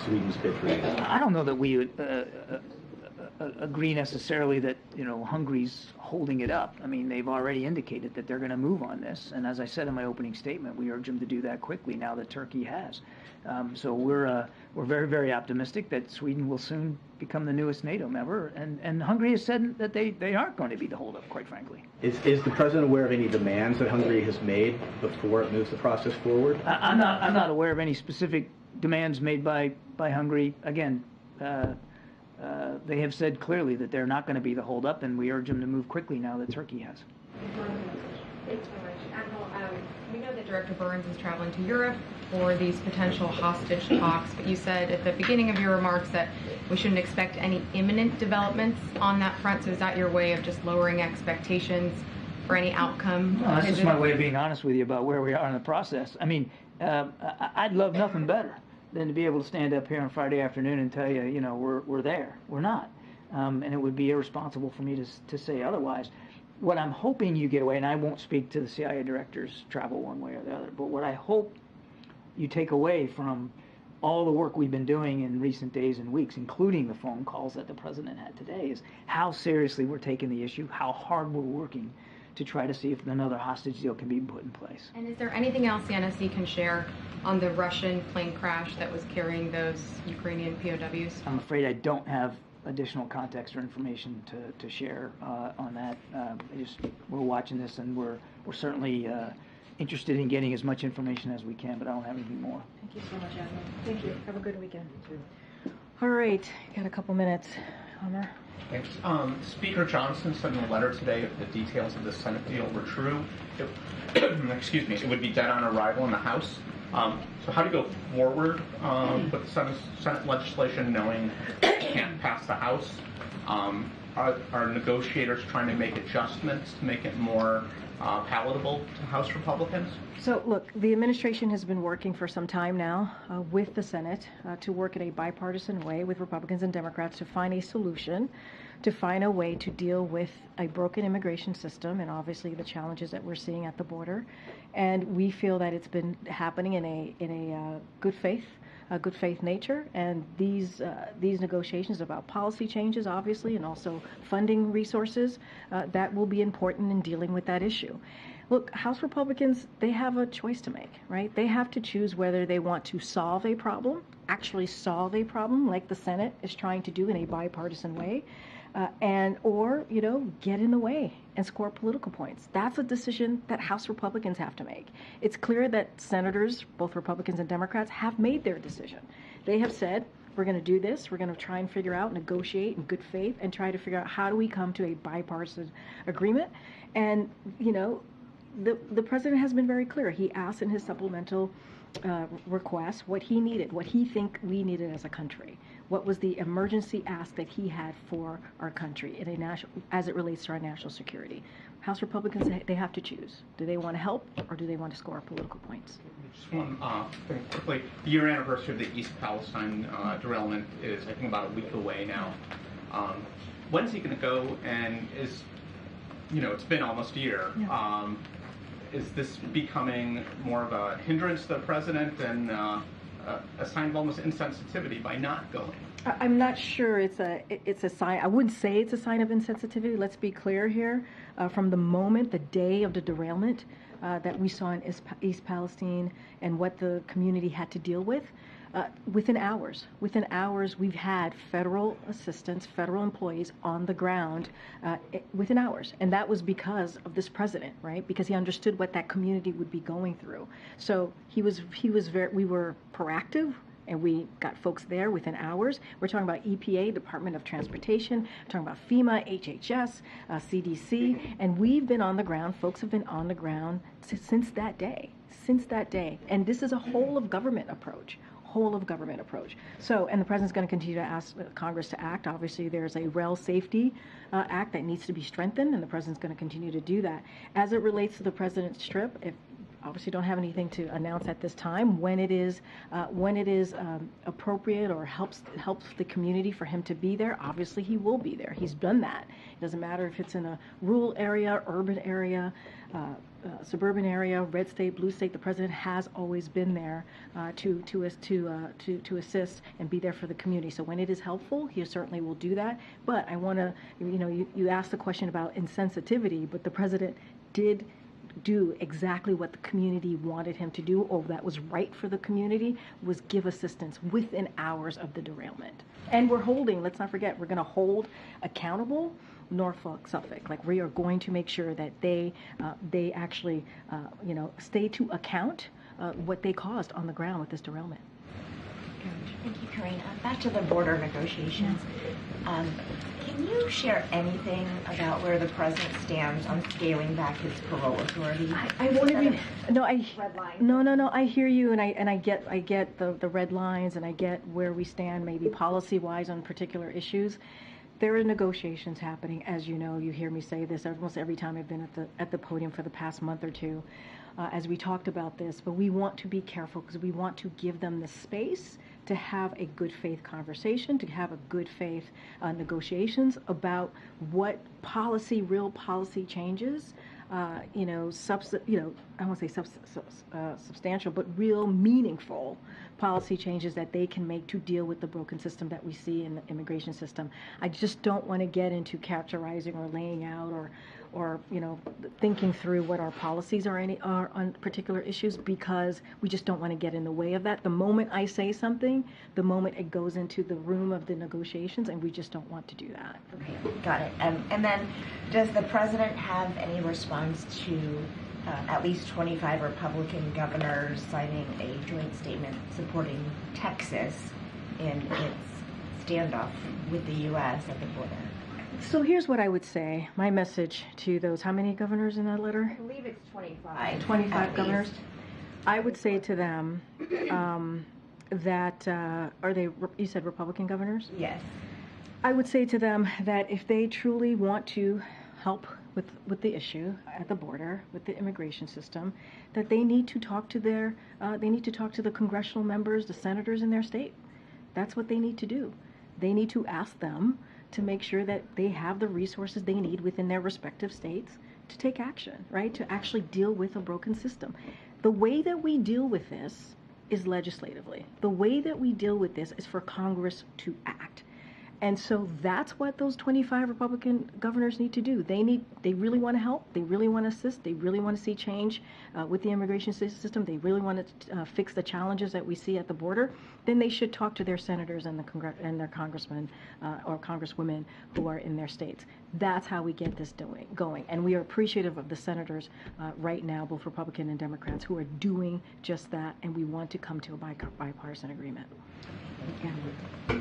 Sweden's bid for NATO? I don't know that we agree necessarily that Hungary's holding it up. I mean, they've already indicated that they're going to move on this, and as I said in my opening statement, we urge them to do that quickly now that Turkey has. So we're very, very optimistic that Sweden will soon become the newest NATO member, and Hungary has said that they aren't going to be the holdup, quite frankly. Is the president aware of any demands that Hungary has made before it moves the process forward? I'm not aware of any specific demands made by Hungary. Again, they have said clearly that they're not going to be the holdup, and we urge them to move quickly now that Turkey has. Thanks so much. Admiral, we know that Director Burns is traveling to Europe for these potential hostage talks, but you said at the beginning of your remarks that we shouldn't expect any imminent developments on that front, so is that your way of just lowering expectations for any outcome? No, that's just my way of being honest with you about where we are in the process. I mean, I'd love nothing better than to be able to stand up here on Friday afternoon and tell you, we're there. We're not. And it would be irresponsible for me to say otherwise. What I'm hoping you get away, and I won't speak to the CIA director's travel one way or the other, but what I hope you take away from all the work we've been doing in recent days and weeks, including the phone calls that the president had today, is how seriously we're taking the issue, how hard we're working to try to see if another hostage deal can be put in place. And is there anything else the NSC can share on the Russian plane crash that was carrying those Ukrainian POWs? I'm afraid I don't have additional context or information to share on that. We're watching this, and we're certainly interested in getting as much information as we can, but I don't have anything more. Thank you so much, Admiral. Thank you. Have a good weekend. All right, got a couple minutes. Homer. Thanks. Speaker Johnson said in a letter today if the details of the Senate deal were true, excuse me, it would be dead on arrival in the House. So how do you go forward with the Senate legislation knowing it can't pass the House? Are negotiators trying to make adjustments to make it more palatable to House Republicans? So, look, the administration has been working for some time now with the Senate to work in a bipartisan way with Republicans and Democrats to find a solution, to find a way to deal with a broken immigration system and obviously the challenges that we're seeing at the border. And we feel that it's been happening in a good faith nature, and these negotiations about policy changes, obviously, and also funding resources, that will be important in dealing with that issue. Look, House Republicans, they have a choice to make, right? They have to choose whether they want to solve a problem, actually solve a problem, like the Senate is trying to do in a bipartisan way, or get in the way and score political points. That's a decision that House Republicans have to make. It's clear that senators, both Republicans and Democrats, have made their decision. They have said, we're going to do this, we're going to try and figure out, negotiate in good faith, and try to figure out how do we come to a bipartisan agreement. And, the president has been very clear. He asked in his supplemental request what he needed, what he think we needed as a country. What was the emergency ask that he had for our country in a national, as it relates to our national security? House Republicans, they have to choose. Do they want to help, or do they want to score political points? Just one thing quickly. The year anniversary of the East Palestine derailment is, I think, about a week away now. When's he going to go? And it's been almost a year. Yeah. Is this becoming more of a hindrance to the president and a sign of almost insensitivity by not going? I'm not sure it's a sign. I wouldn't say it's a sign of insensitivity. Let's be clear here. From the moment, the day of the derailment that we saw in East Palestine and what the community had to deal with, within hours, we've had federal assistants, federal employees on the ground within hours. And that was because of this president, right? Because he understood what that community would be going through. So we were proactive, and we got folks there within hours. We're talking about EPA, Department of Transportation, we're talking about FEMA, HHS, CDC, and we've been on the ground. Folks have been on the ground since that day. And this is a whole of government approach. So, and the president's going to continue to ask Congress to act. Obviously, there's a rail safety act that needs to be strengthened, and the president's going to continue to do that. As it relates to the president's trip, obviously don't have anything to announce at this time. When it is appropriate or helps the community for him to be there, obviously he will be there. He's done that. It doesn't matter if it's in a rural area, urban area, suburban area, red state, blue state. The president has always been there to assist and be there for the community. So when it is helpful, he certainly will do that. But I want to, you asked the question about insensitivity, but the president did do exactly what the community wanted him to do, or that was right for the community, was give assistance within hours of the derailment. And let's not forget, we're going to hold accountable Norfolk, Suffolk. Like, we are going to make sure that they actually, stay to account what they caused on the ground with this derailment. Thank you, Karine. Back to the border negotiations. Can you share anything about where the president stands on scaling back his parole authority? I hear you, and I get the red lines, and I get where we stand, maybe policy-wise on particular issues. There are negotiations happening, as you know. You hear me say this almost every time I've been at the podium for the past month or two, as we talked about this. But we want to be careful because we want to give them the space to have a good faith conversation, to have a good faith negotiations about what real policy changes, I won't say substantial, but real meaningful policy changes that they can make to deal with the broken system that we see in the immigration system. I just don't want to get into characterizing or laying out or thinking through what our policies are on particular issues, because we just don't want to get in the way of that. The moment I say something, the moment it goes into the room of the negotiations, and we just don't want to do that. Okay, got it. And then, does the president have any response to at least 25 Republican governors signing a joint statement supporting Texas in its standoff with the U.S. at the border. So here's what I would say. My message to those, how many governors in that letter? I believe it's 25. 25 governors. I would say to them that, are they, you said Republican governors? Yes. I would say to them that if they truly want to help with the issue at the border, with the immigration system, that they need to talk to the congressional members, the senators in their state. That's what they need to do. They need to ask them to make sure that they have the resources they need within their respective states to take action, right? To actually deal with a broken system. The way that we deal with this is legislatively. The way that we deal with this is for Congress to act. And so that's what those 25 Republican governors need to do. They really want to help. They really want to assist. They really want to see change with the immigration system. They really want to fix the challenges that we see at the border. Then they should talk to their senators and their congressmen or congresswomen who are in their states. That's how we get this going. And we are appreciative of the senators right now, both Republican and Democrats, who are doing just that. And we want to come to a bipartisan agreement. Yeah.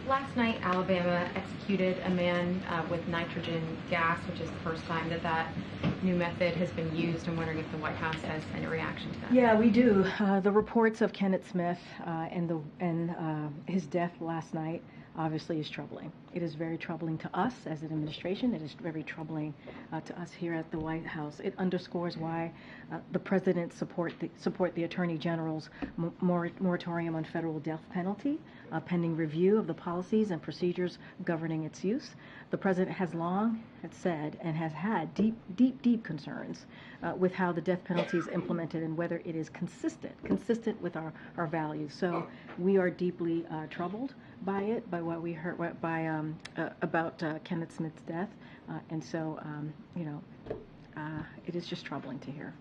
Last night, Alabama executed a man with nitrogen gas, which is the first time that new method has been used. I'm wondering if the White House has any reaction to that. Yeah, we do. The reports of Kenneth Smith and his death last night obviously is troubling. It is very troubling to us as an administration. It is very troubling to us here at the White House. It underscores why the president support the Attorney General's moratorium on federal death penalty, pending review of the policies and procedures governing its use. The president has long said and has had deep concerns with how the death penalty is implemented and whether it is consistent with our values. So we are deeply troubled by it, by what we heard about Kenneth Smith's death, and so it is just troubling to hear.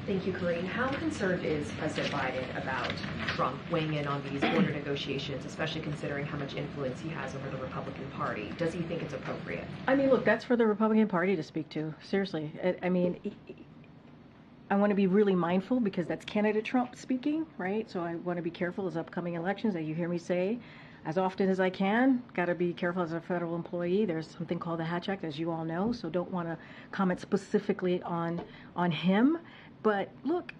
Thank you, Karine. How concerned is President Biden about Trump weighing in on these border negotiations, especially considering how much influence he has over the Republican Party? Does he think it's appropriate? I mean, look, that's for the Republican Party to speak to. Seriously. I mean, I want to be really mindful because that's candidate Trump speaking, right? So I want to be careful as upcoming elections, that you hear me say as often as I can. Got to be careful as a federal employee. There's something called the Hatch Act, as you all know, so don't want to comment specifically on him. But look,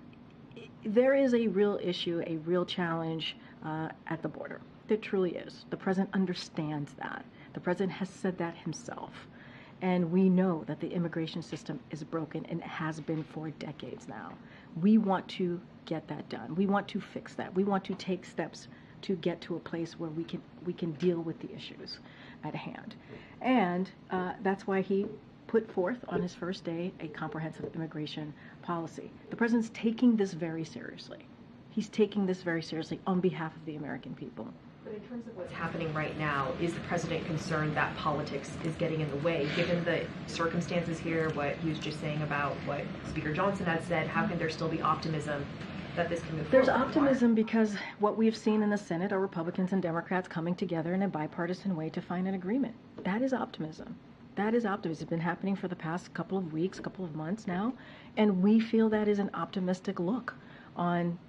there is a real issue, a real challenge at the border. There truly is. The president understands that. The president has said that himself. And we know that the immigration system is broken, and it has been for decades now. We want to get that done. We want to fix that. We want to take steps to get to a place where we can deal with the issues at hand. And that's why he put forth on his first day a comprehensive immigration policy. The president's taking this very seriously. He's taking this very seriously on behalf of the American people. But in terms of what's happening right now, is the president concerned that politics is getting in the way? Given the circumstances here, what he was just saying about what Speaker Johnson had said, how can there still be optimism that this can move forward? There's optimism because what we've seen in the Senate are Republicans and Democrats coming together in a bipartisan way to find an agreement. That is optimism. That is optimism. It's been happening for the past couple of weeks, couple of months now, and we feel that is an optimistic look on,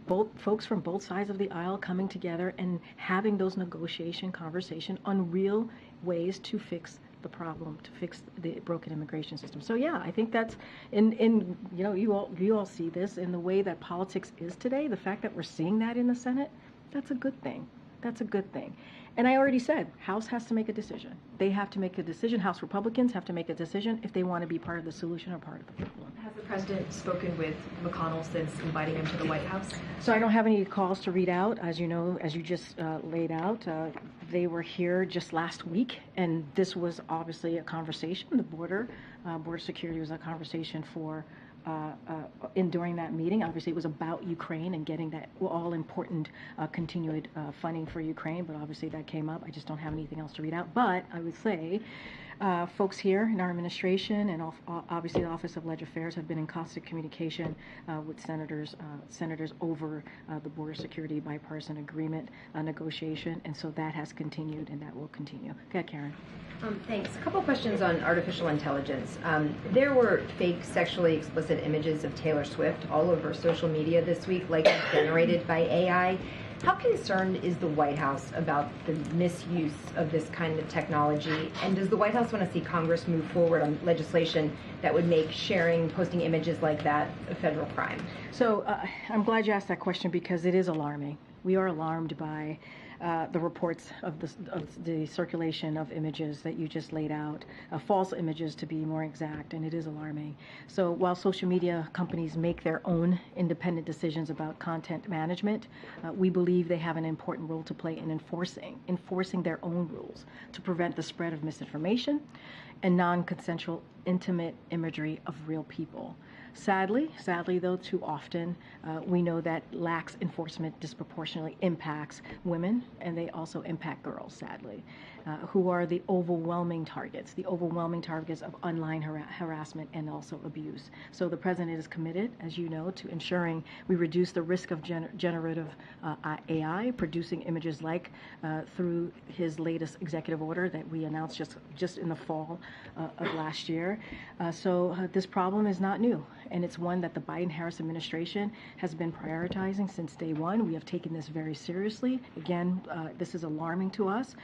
both folks from both sides of the aisle coming together and having those negotiation conversation on real ways to fix the problem, to fix the broken immigration system. So yeah, I think that's you all see this in the way that politics is today. The fact that we're seeing that in the Senate, that's a good thing. That's a good thing. And I already said, House has to make a decision. They have to make a decision. House Republicans have to make a decision if they want to be part of the solution or part of the problem. Has the president spoken with McConnell since inviting him to the White House? So I don't have any calls to read out. As you know, as you just laid out, they were here just last week, and this was obviously a conversation. The border security was a conversation for during that meeting. Obviously, it was about Ukraine and getting that all important continued funding for Ukraine, but obviously that came up. I just don't have anything else to read out. But I would say Folks here in our administration and obviously the Office of Legislative Affairs have been in constant communication with senators over the border security bipartisan agreement negotiation, and so that has continued and that will continue. Go ahead, Karen. Thanks. A couple questions on artificial intelligence. There were fake sexually explicit images of Taylor Swift all over social media this week, likely generated by AI. How concerned is the White House about the misuse of this kind of technology? And does the White House want to see Congress move forward on legislation that would make sharing, posting images like that a federal crime? So I'm glad you asked that question because it is alarming. We are alarmed by the reports of the circulation of images that you just laid out, false images to be more exact, and it is alarming. So while social media companies make their own independent decisions about content management, we believe they have an important role to play in enforcing their own rules to prevent the spread of misinformation and non-consensual intimate imagery of real people. Sadly though, too often we know that lax enforcement disproportionately impacts women, and they also impact girls, sadly, who are the overwhelming targets of online harassment and also abuse. So the President is committed, as you know, to ensuring we reduce the risk of generative AI producing images like through his latest executive order that we announced just in the fall of last year. So this problem is not new, and it's one that the Biden-Harris administration has been prioritizing since day one. We have taken this very seriously. Again, this is alarming to us.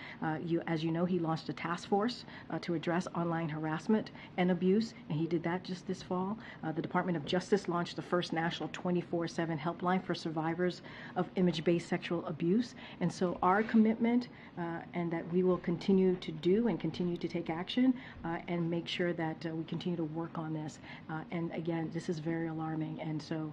As you know, he launched a task force to address online harassment and abuse, and he did that just this fall. The Department of Justice launched the first national 24/7 helpline for survivors of image-based sexual abuse. And so our commitment, and that we will continue to do and continue to take action and make sure that we continue to work on this. And again, this is very alarming, and so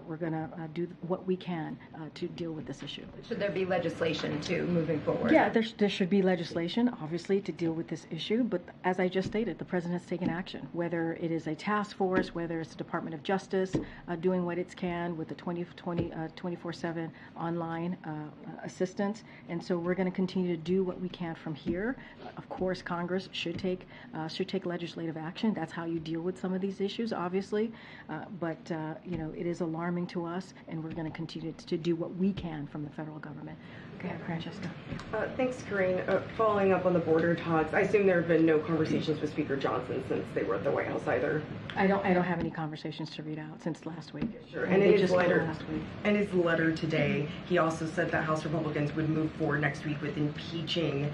we're going to do what we can to deal with this issue. Should there be legislation too moving forward? Yeah, there should be legislation, obviously, to deal with this issue, but as I just stated, the President has taken action, whether it is a task force, whether it's the Department of Justice doing what it can with the 24/7 online assistance, and so we're going to continue to do what we can from here. Of course, Congress should take legislative action. That's how you deal with some of these issues, obviously, but it is alarming to us, and we're going to continue to do what we can from the federal government. Okay, Francesca. Thanks, Karine. Following up on the border talks, I assume there have been no conversations with Speaker Johnson since they were at the White House either. I don't have any conversations to read out since last week. Sure. And in his letter today, he also said that House Republicans would move forward next week with impeaching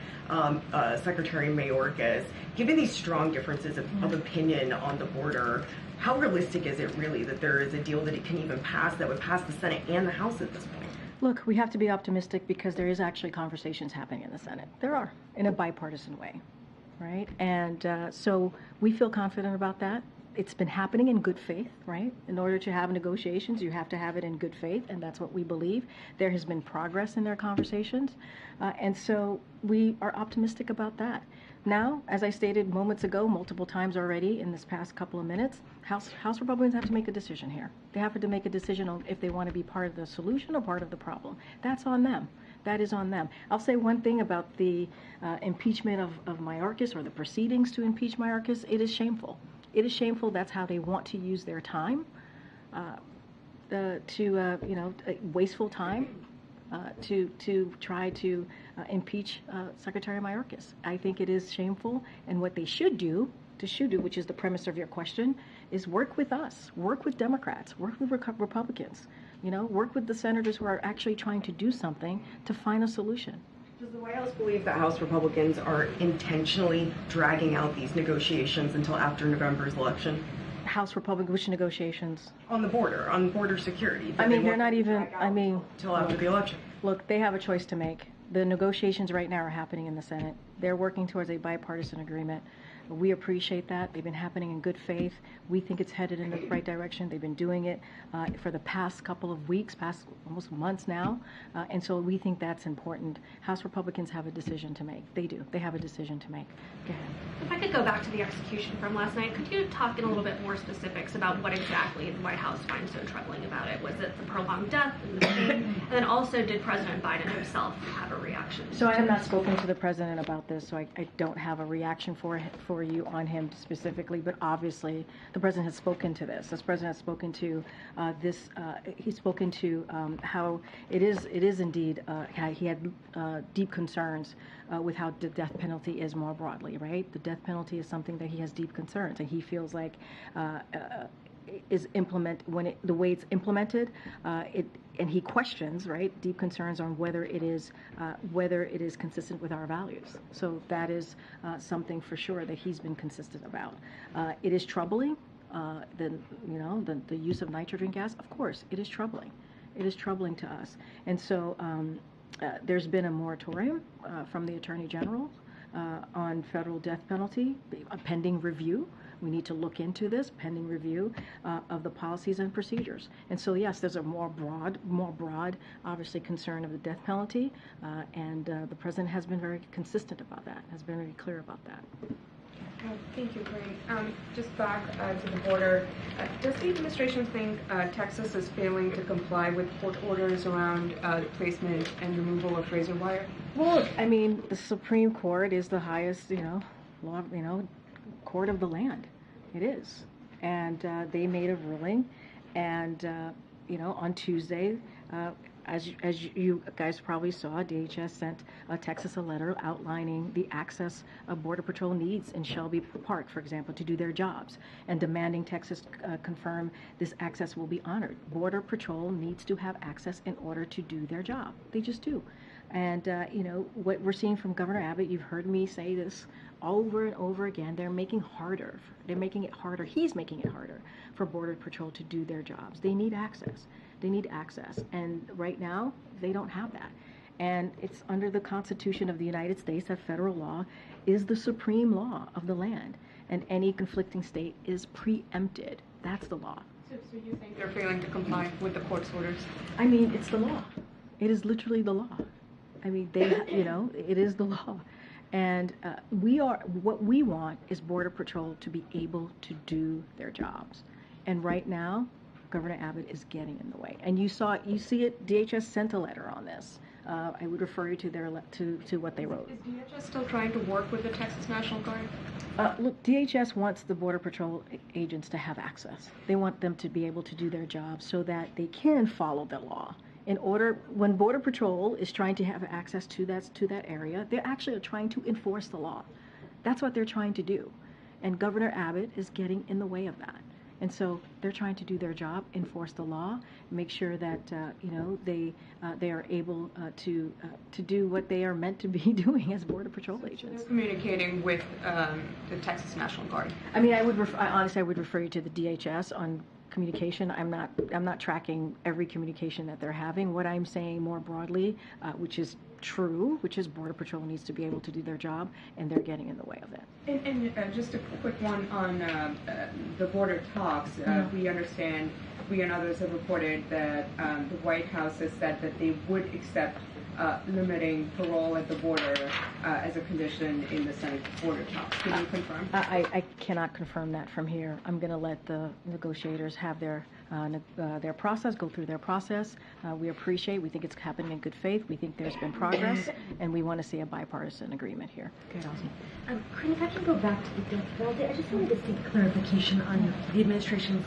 Secretary Mayorkas. Given these strong differences of opinion on the border, how realistic is it really that there is a deal that it can even pass that would pass the Senate and the House at this point? Look, we have to be optimistic because there is actually conversations happening in the Senate. There are, in a bipartisan way, right? And so we feel confident about that. It's been happening in good faith, right? In order to have negotiations, you have to have it in good faith, and that's what we believe. There has been progress in their conversations, and so we are optimistic about that. Now, as I stated moments ago, multiple times already in this past couple of minutes, House Republicans have to make a decision here. They have to make a decision on if they want to be part of the solution or part of the problem. That's on them. That is on them. I'll say one thing about the impeachment of Mayorkas, or the proceedings to impeach Mayorkas. It is shameful. It is shameful. That's how they want to use their time, wasteful time, to try to impeach Secretary Mayorkas. I think it is shameful, and what they should do, which is the premise of your question, is work with us, work with Democrats, work with Republicans, work with the senators who are actually trying to do something to find a solution. Does the White House believe that House Republicans are intentionally dragging out these negotiations until after November's election? House Republicans, which negotiations? On border security. I mean, they're not even, until after the election. Look, they have a choice to make. The negotiations right now are happening in the Senate. They're working towards a bipartisan agreement. We appreciate that. They've been happening in good faith. We think it's headed in the right direction. They've been doing it for the past couple of weeks, past almost months now, and so we think that's important. House Republicans have a decision to make. They do. They have a decision to make. Go ahead. If I could go back to the execution from last night, could you talk in a little bit more specifics about what exactly the White House finds so troubling about it? Was it the prolonged death and the pain? And then also, did President Biden himself have a reaction? So I have not spoken to the President about this, so I don't have a reaction for for you on him specifically, but obviously the president has spoken to this. This president has spoken to he's spoken to how it is indeed he had deep concerns with how the death penalty is more broadly, right? The death penalty is something that he has deep concerns, and he feels like is the way it's implemented, and he questions, right, deep concerns on whether it is consistent with our values. So that is something for sure that he's been consistent about. It is troubling. The use of nitrogen gas, of course, it is troubling. It is troubling to us, and so there's been a moratorium from the Attorney General on federal death penalty, a pending review. We need to look into this pending review of the policies and procedures. And so, yes, there's a more broad, obviously, concern of the death penalty, and the president has been very consistent about that, has been very clear about that. Thank you, Karine. Just back to the border, does the administration think Texas is failing to comply with court orders around the placement and removal of razor wire? Well, I mean, the Supreme Court is the highest, law, court of the land. It is, and they made a ruling, and on Tuesday, as you guys probably saw, DHS sent Texas a letter outlining the access Border Patrol needs in Shelby Park, for example, to do their jobs, and demanding Texas confirm this access will be honored. Border Patrol needs to have access in order to do their job. They just do. And, what we're seeing from Governor Abbott, you've heard me say this over and over again, they're making it harder. He's making it harder for Border Patrol to do their jobs. They need access. And right now, they don't have that. And it's under the Constitution of the United States that federal law is the supreme law of the land. And any conflicting state is preempted. That's the law. So you think they're failing to comply with the court's orders? I mean, it's the law. It is literally the law. I mean, it is the law. And what we want is Border Patrol to be able to do their jobs. And right now, Governor Abbott is getting in the way. And you see it, DHS sent a letter on this. I would refer you to what they wrote. Is DHS still trying to work with the Texas National Guard? Look, DHS wants the Border Patrol agents to have access. They want them to be able to do their job so that they can follow the law. When Border Patrol is trying to have access to that area, they actually are trying to enforce the law. That's what they're trying to do. And Governor Abbott is getting in the way of that. And so they're trying to do their job, enforce the law, make sure that they are able to do what they are meant to be doing as Border Patrol agents. They're communicating with the Texas National Guard. I mean, honestly, I would refer you to the DHS on communication. I'm not tracking every communication that they're having. What I'm saying more broadly, which is true, which is Border Patrol needs to be able to do their job, and they're getting in the way of that. And just a quick one on the border talks. We understand, we and others have reported that the White House has said that they would accept limiting parole at the border as a condition in the Senate border talks. Can you confirm? I cannot confirm that from here. I'm going to let the negotiators have their process, go through their process. We think it's happening in good faith. We think there's been progress, and we want to see a bipartisan agreement here. Okay, awesome. Karine, if I can go back to the death penalty, I just wanted to seek clarification on the administration's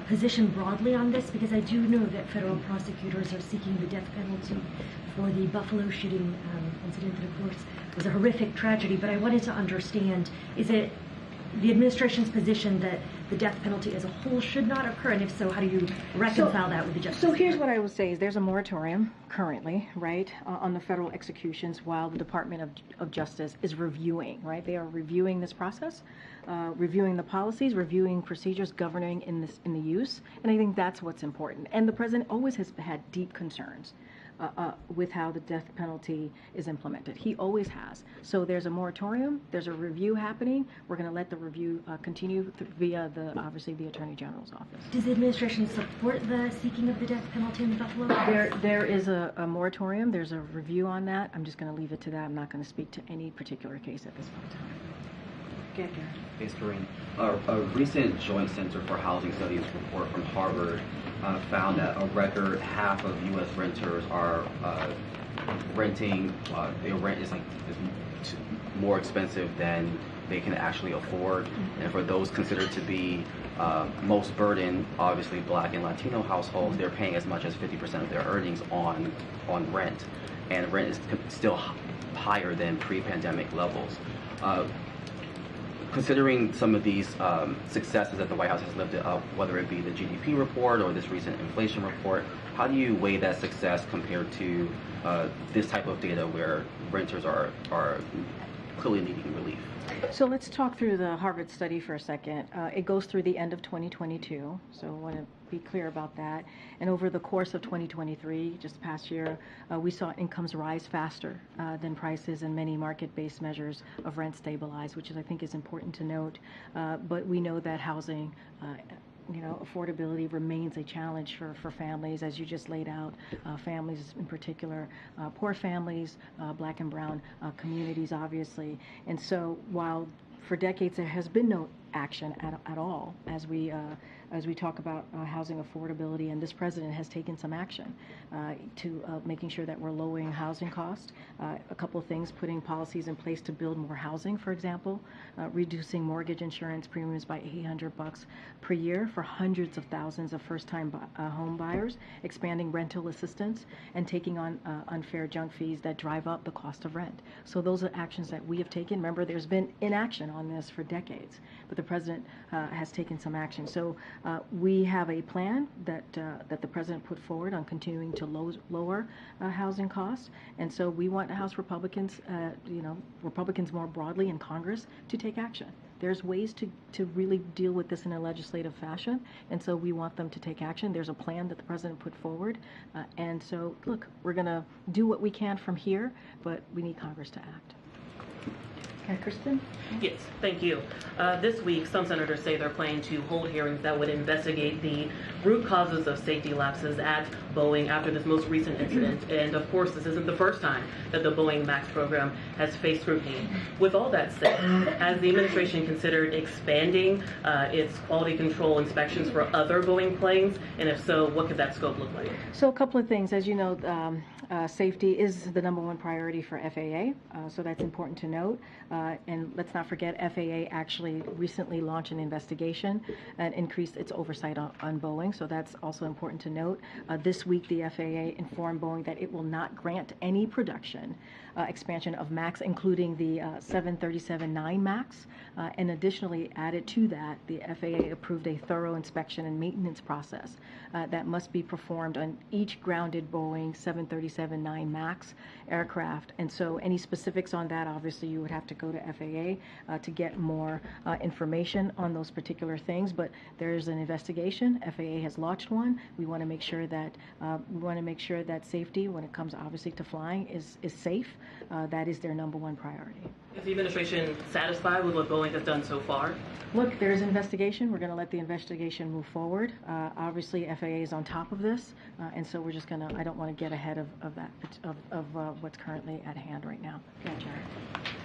position broadly on this, because I do know that federal prosecutors are seeking the death penalty for the Buffalo shooting incident that, of course, was a horrific tragedy. But I wanted to understand, is it the administration's position that the death penalty as a whole should not occur? And if so, how do you reconcile that with the justice? So here's what I would say is there's a moratorium currently, right, on the federal executions while the Department of Justice is reviewing, right? They are reviewing this process, reviewing the policies, reviewing procedures governing in the use. And I think that's what's important. And the president always has had deep concerns with how the death penalty is implemented. He always has. So there's a moratorium, there's a review happening. We're going to let the review continue via obviously the Attorney General's office. Does the administration support the seeking of the death penalty in Buffalo? There is a moratorium, there's a review on that. I'm just going to leave it to that. I'm not going to speak to any particular case at this point in time. Thanks, Karine. A recent Joint Center for Housing Studies report from Harvard found that a record half of U.S. renters are renting. Their rent is more expensive than they can actually afford. And for those considered to be most burdened, obviously Black and Latino households, they're paying as much as 50% of their earnings on rent, and rent is still higher than pre-pandemic levels. Considering some of these successes that the White House has lifted up, whether it be the GDP report or this recent inflation report, how do you weigh that success compared to this type of data where renters are clearly needing relief? So let's talk through the Harvard study for a second. It goes through the end of 2022, so I want to be clear about that. And over the course of 2023, just past year, we saw incomes rise faster than prices, and many market-based measures of rent stabilize, which I think is important to note. But we know that housing affordability remains a challenge for families, as you just laid out, families in particular, poor families, Black and brown communities, obviously. And so while for decades there has been no action at all as we talk about housing affordability, and this president has taken some action to making sure that we're lowering housing costs. A couple of things: putting policies in place to build more housing, for example, reducing mortgage insurance premiums by $800 per year for hundreds of thousands of first-time home buyers, expanding rental assistance, and taking on unfair junk fees that drive up the cost of rent. So those are actions that we have taken. Remember, there's been inaction on this for decades, but the president has taken some action. So we have a plan that the president put forward on continuing to lower housing costs, and so we want House Republicans, Republicans more broadly in Congress, to take action. There's ways to really deal with this in a legislative fashion, and so we want them to take action. There's a plan that the president put forward, and so look, we're going to do what we can from here, but we need Congress to act. Okay, Kristen? Yes, thank you. This week, some senators say they're planning to hold hearings that would investigate the root causes of safety lapses at Boeing after this most recent incident. And of course, this isn't the first time that the Boeing MAX program has faced scrutiny. With all that said, has the administration considered expanding its quality control inspections for other Boeing planes? And if so, what could that scope look like? So a couple of things. As you know, safety is the #1 priority for FAA, so that's important to note. And let's not forget, FAA actually recently launched an investigation and increased its oversight on Boeing, so that's also important to note. This week, the FAA informed Boeing that it will not grant any production expansion of MAX, including the 737-9 MAX. And additionally, added to that, the FAA approved a thorough inspection and maintenance process that must be performed on each grounded Boeing 737-9 MAX aircraft. And so any specifics on that, obviously, you would have to go to FAA to get more information on those particular things. But there's an investigation. FAA has launched one. We want to make sure that safety, when it comes obviously to flying, is safe. That is their #1 priority. Is the administration satisfied with what Boeing has done so far? Look, there's an investigation. We're going to let the investigation move forward. Obviously, FAA is on top of this, and so we're just going to, I don't want to get ahead of what's currently at hand right now. Yeah, Jared.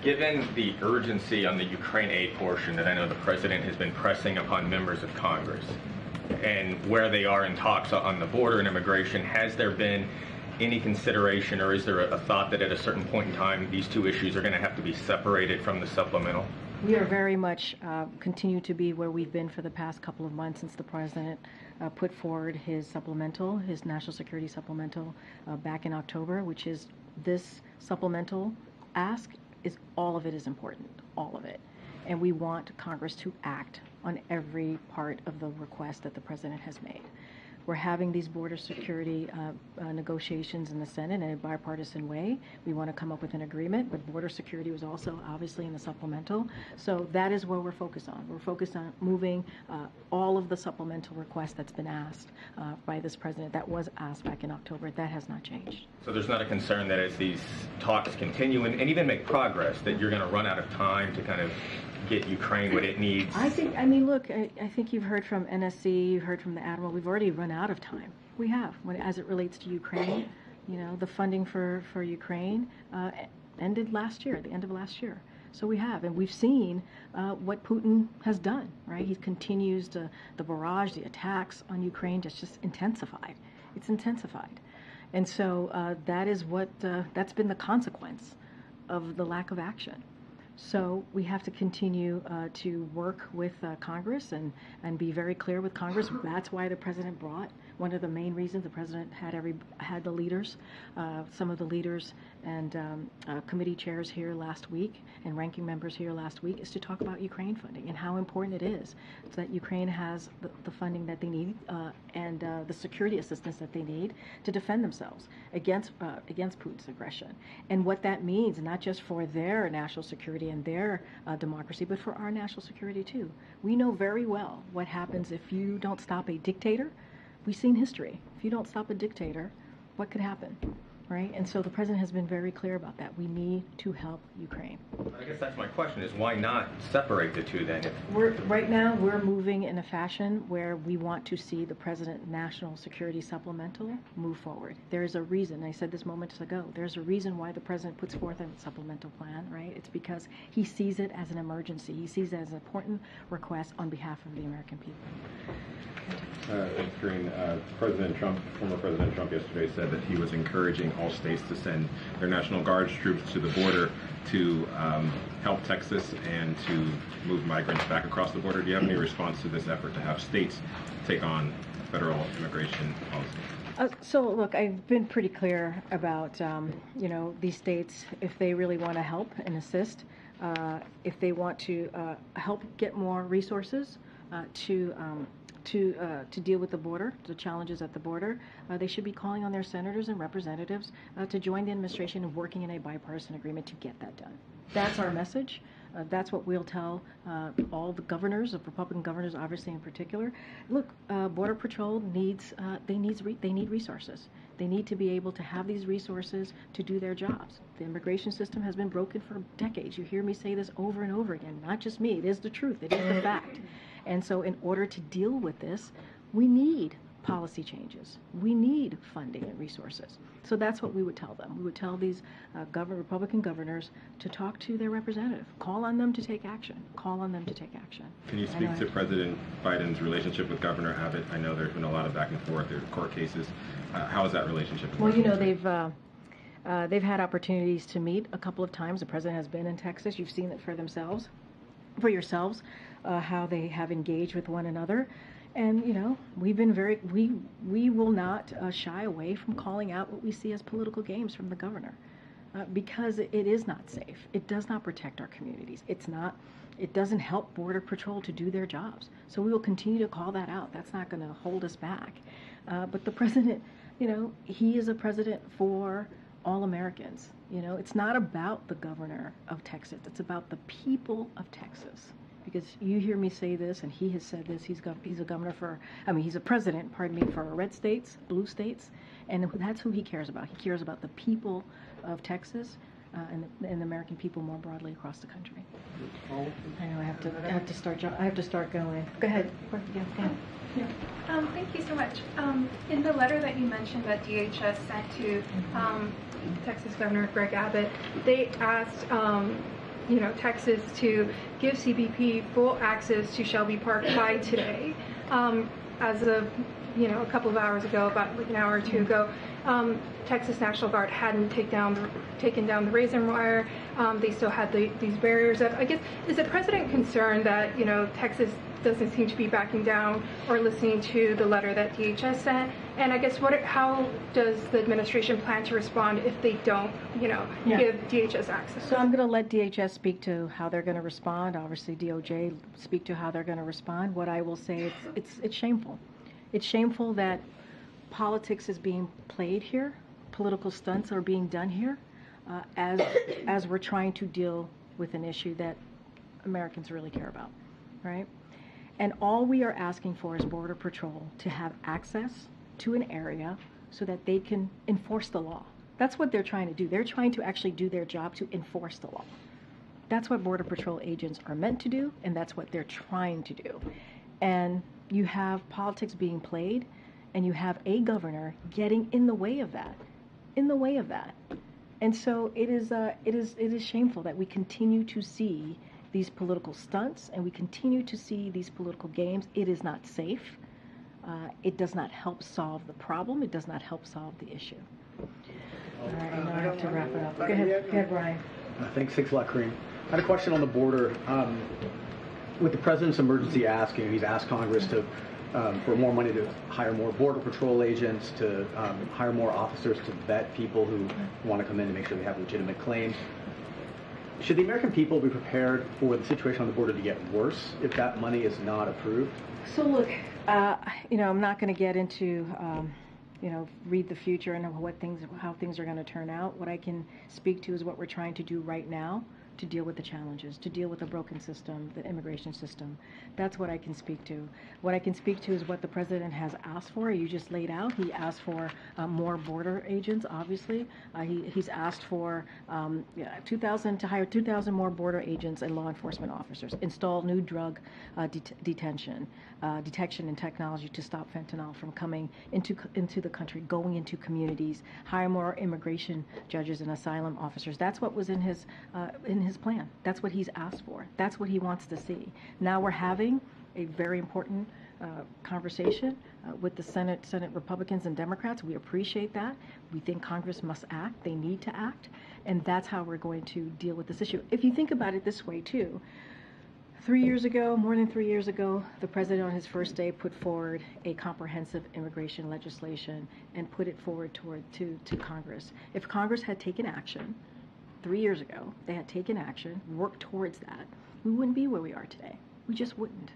Given the urgency on the Ukraine aid portion that I know the president has been pressing upon members of Congress, and where they are in talks on the border and immigration, has there been any consideration, or is there a thought that at a certain point in time these two issues are going to have to be separated from the supplemental? We are very much continue to be where we've been for the past couple of months since the president put forward his supplemental, his national security supplemental back in October, which is this supplemental ask is all of it is important, all of it. And we want Congress to act on every part of the request that the president has made. We're having these border security negotiations in the Senate in a bipartisan way. We want to come up with an agreement, but border security was also obviously in the supplemental. So that is where we're focused on. We're focused on moving all of the supplemental requests that's been asked by this president, that was asked back in October. That has not changed. So there's not a concern that as these talks continue and even make progress, that you're going to run out of time to kind of get Ukraine what it needs? I think you've heard from NSC, you've heard from the Admiral, we've already run out of time. We have, as it relates to Ukraine. The funding for Ukraine ended last year, at the end of last year. So we have, and we've seen what Putin has done, right? He continues the barrage, the attacks on Ukraine just intensified. It's intensified. And so that is that's been the consequence of the lack of action. So we have to continue to work with Congress and be very clear with Congress. That's why the president brought, one of the main reasons the president had the leaders, some of the leaders and committee chairs here last week and ranking members here last week, is to talk about Ukraine funding and how important it is that Ukraine has the funding that they need and the security assistance that they need to defend themselves against Putin's aggression, and what that means, not just for their national security and their democracy, but for our national security too. We know very well what happens if you don't stop a dictator. We've seen history. If you don't stop a dictator, what could happen, right? And so the president has been very clear about that. We need to help Ukraine. I guess that's my question, is why not separate the two then? Right now, we're moving in a fashion where we want to see the President National Security Supplemental move forward. There's a reason, I said this moments ago, there's a reason why the President puts forth a supplemental plan, right? It's because he sees it as an emergency. He sees it as an important request on behalf of the American people. Thanks, Karine. President Trump, former President Trump yesterday said that he was encouraging all states to send their National Guard troops to the border to help Texas and to move migrants back across the border. Do you have any response to this effort to have states take on federal immigration policy? So look, I've been pretty clear about, these states, if they really want to help and assist, if they want to help get more resources to deal with the border, the challenges at the border, they should be calling on their senators and representatives to join the administration and working in a bipartisan agreement to get that done. That's our message. That's what we'll tell all the governors, the Republican governors, obviously in particular. Look, Border Patrol needs they need resources. They need to be able to have these resources to do their jobs. The immigration system has been broken for decades. You hear me say this over and over again. Not just me. It is the truth. It is the fact. And so in order to deal with this, we need policy changes. We need funding and resources. So that's what we would tell them. We would tell these Republican governors to talk to their representative. Call on them to take action. Call on them to take action. Can you speak to President Biden's relationship with Governor Abbott? I know there's been a lot of back and forth. There are court cases. How is that relationship? Well, they've had opportunities to meet a couple of times. The president has been in Texas. You've seen it for yourselves, how they have engaged with one another. And, we've been we will not shy away from calling out what we see as political games from the governor, because it is not safe. It does not protect our communities. It doesn't help Border Patrol to do their jobs. So we will continue to call that out. That's not going to hold us back. But the president, he is a president for all Americans. It's not about the governor of Texas. It's about the people of Texas. Because you hear me say this, and he has said this. He's a president, for red states, blue states, and that's who he cares about. He cares about the people of Texas and the American people more broadly across the country. I know I have to start going. Go ahead. Yeah, go ahead. Yeah. Thank you so much. In the letter that you mentioned that DHS sent to Texas Governor Greg Abbott, they asked Texas to give CBP full access to Shelby Park by today. As of a couple of hours ago, about an hour or two ago, Texas National Guard hadn't taken down the razor wire. They still had these barriers up. I guess, is the president concerned that Texas doesn't seem to be backing down or listening to the letter that DHS sent? And I guess how does the administration plan to respond if they don't, give DHS access? So I'm going to let DHS speak to how they're going to respond. Obviously, DOJ speak to how they're going to respond. What I will say, it's shameful. It's shameful that politics is being played here. Political stunts are being done here as we're trying to deal with an issue that Americans really care about, right? And all we are asking for is Border Patrol to have access to an area so that they can enforce the law. That's what they're trying to do. They're trying to actually do their job to enforce the law. That's what Border Patrol agents are meant to do, and that's what they're trying to do. And you have politics being played, and you have a governor getting in the way of that. And so it is shameful that we continue to see these political stunts, and we continue to see these political games. It is not safe. It does not help solve the problem. It does not help solve the issue. All right, I have to wrap it up. Go ahead, Brian. Thanks a lot, Karine. I had a question on the border. With the president's emergency ask, he's asked Congress to for more money to hire more Border Patrol agents, to hire more officers to vet people who want to come in and make sure they have legitimate claims. Should the American people be prepared for the situation on the border to get worse if that money is not approved? So look, I'm not going to get into, read the future and how things are going to turn out. What I can speak to is what we're trying to do right now to deal with the challenges, to deal with the broken system, the immigration system. That's what I can speak to. What I can speak to is what the president has asked for. You just laid out. He asked for more border agents, obviously. He's asked for 2,000 to hire 2,000 more border agents and law enforcement officers, install new drug detection and technology to stop fentanyl from coming into the country, going into communities, hire more immigration judges and asylum officers. That's what was in his plan. That's what he's asked for. That's what he wants to see. Now we're having a very important conversation with the Senate Republicans and Democrats. We appreciate that. We think Congress must act. They need to act. And that's how we're going to deal with this issue. If you think about it this way, too, more than 3 years ago, the president on his first day put forward a comprehensive immigration legislation and put it forward to Congress. If Congress had taken action 3 years ago, they had taken action, worked towards that, we wouldn't be where we are today. We just wouldn't.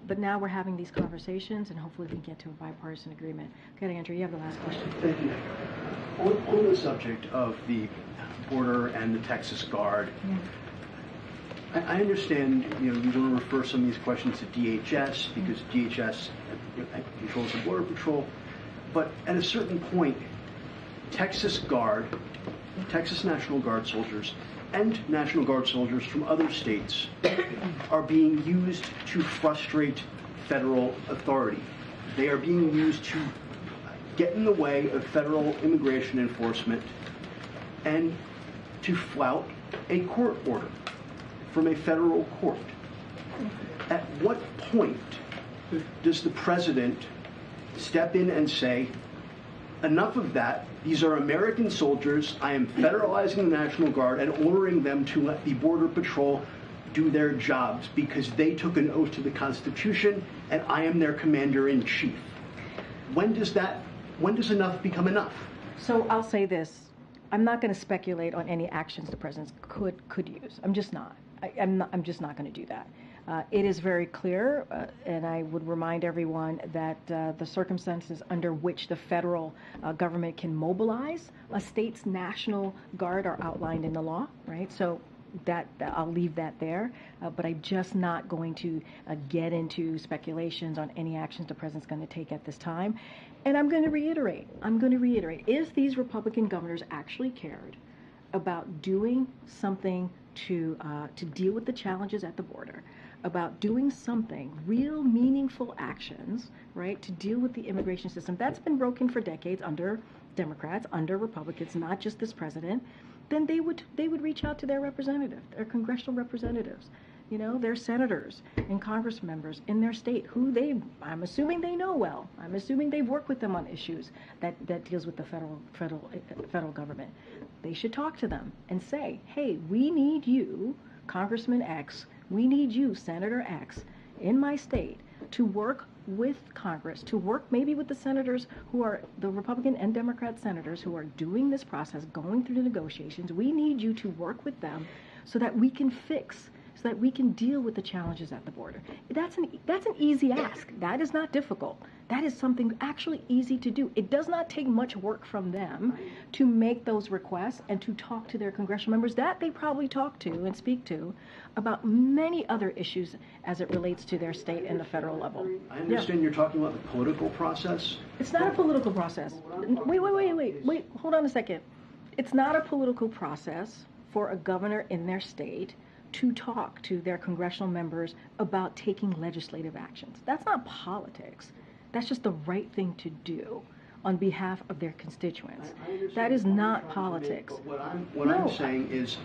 But now we're having these conversations, and hopefully we can get to a bipartisan agreement. Okay, Andrew, you have the last question. Thank you. On the subject of the border and the Texas Guard, I understand you want to refer some of these questions to DHS because DHS controls the Border Patrol, but at a certain point, Texas National Guard soldiers and National Guard soldiers from other states are being used to frustrate federal authority. They are being used to get in the way of federal immigration enforcement and to flout a court order from a federal court. At what point does the president step in and say, enough of that, these are American soldiers, I am federalizing the National Guard and ordering them to let the Border Patrol do their jobs because they took an oath to the Constitution and I am their commander-in-chief? When does enough become enough? So I'll say this. I'm not going to speculate on any actions the president could use. I'm just not. I'm just not going to do that. It is very clear, and I would remind everyone that the circumstances under which the federal government can mobilize a state's National Guard are outlined in the law, right? So that I'll leave that there, but I'm just not going to get into speculations on any actions the president's going to take at this time. And I'm going to reiterate, if these Republican governors actually cared about doing something to deal with the challenges at the border, about doing something, real meaningful actions, right, to deal with the immigration system that's been broken for decades under Democrats, under Republicans, not just this president, then they would reach out to their representative, their congressional representatives, their senators and Congress members in their state who I'm assuming they know well. I'm assuming they've worked with them on issues that deals with the federal government. They should talk to them and say, hey, we need you, Congressman X, we need you, Senator X, in my state to work with Congress, to work maybe with the senators who are the Republican and Democrat senators who are doing this process, going through the negotiations. We need you to work with them so that we can so that we can deal with the challenges at the border. That's an easy ask. That is not difficult. That is something actually easy to do. It does not take much work from them to make those requests and to talk to their congressional members that they probably talk to and speak to about many other issues as it relates to their state and the federal level. I understand you're talking about the political process. It's not a political process. Wait, hold on a second. It's not a political process for a governor in their state to talk to their congressional members about taking legislative actions. That's not politics. That's just the right thing to do on behalf of their constituents. That is not politics. What I'm saying is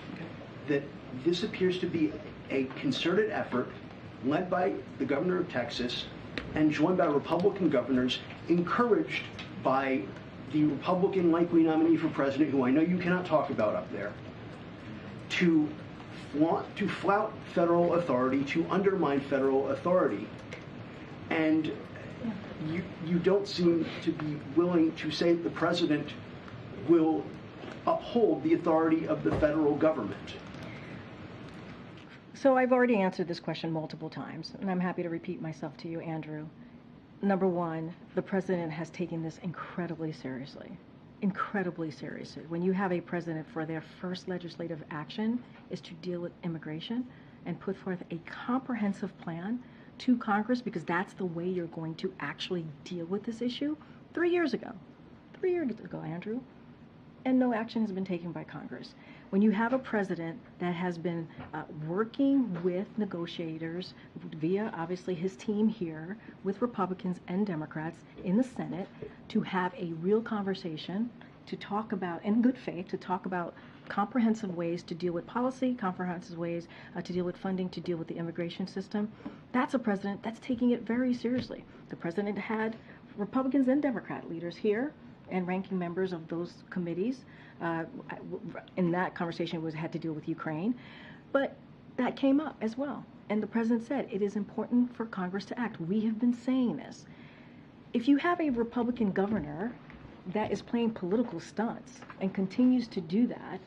that this appears to be a concerted effort led by the governor of Texas and joined by Republican governors, encouraged by the Republican likely nominee for president, who I know you cannot talk about up there, to flout federal authority, to undermine federal authority. And you don't seem to be willing to say the president will uphold the authority of the federal government. So I've already answered this question multiple times, and I'm happy to repeat myself to you, Andrew. Number one, the president has taken this incredibly seriously. Incredibly seriously. When you have a president, for their first legislative action is to deal with immigration and put forth a comprehensive plan to Congress, because that's the way you're going to actually deal with this issue. 3 years ago, Andrew, and no action has been taken by Congress. When you have a president that has been working with negotiators via, obviously, his team here with Republicans and Democrats in the Senate to have a real conversation, to talk about, in good faith, to talk about comprehensive ways to deal with policy, comprehensive ways to deal with funding, to deal with the immigration system, that's a president that's taking it very seriously. The president had Republicans and Democrat leaders here and ranking members of those committees. In that conversation had to deal with Ukraine, but that came up as well. And the president said it is important for Congress to act. We have been saying this. If you have a Republican governor that is playing political stunts and continues to do that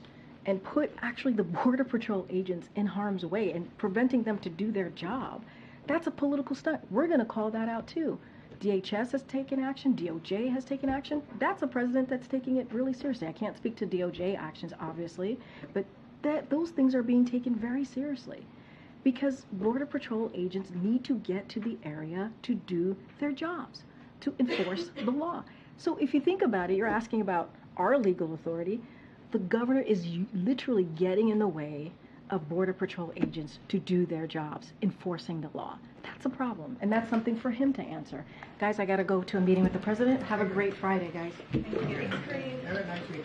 and put actually the Border Patrol agents in harm's way and preventing them to do their job, that's a political stunt. We're going to call that out too. DHS has taken action. DOJ has taken action. That's a president that's taking it really seriously. I can't speak to DOJ actions, obviously, but those things are being taken very seriously because Border Patrol agents need to get to the area to do their jobs, to enforce the law. So if you think about it, you're asking about our legal authority. The governor is literally getting in the way of Border Patrol agents to do their jobs, enforcing the law. That's a problem, and that's something for him to answer. Guys, I got to go to a meeting with the president. Have a great Friday, guys. Thank you. Have a nice week.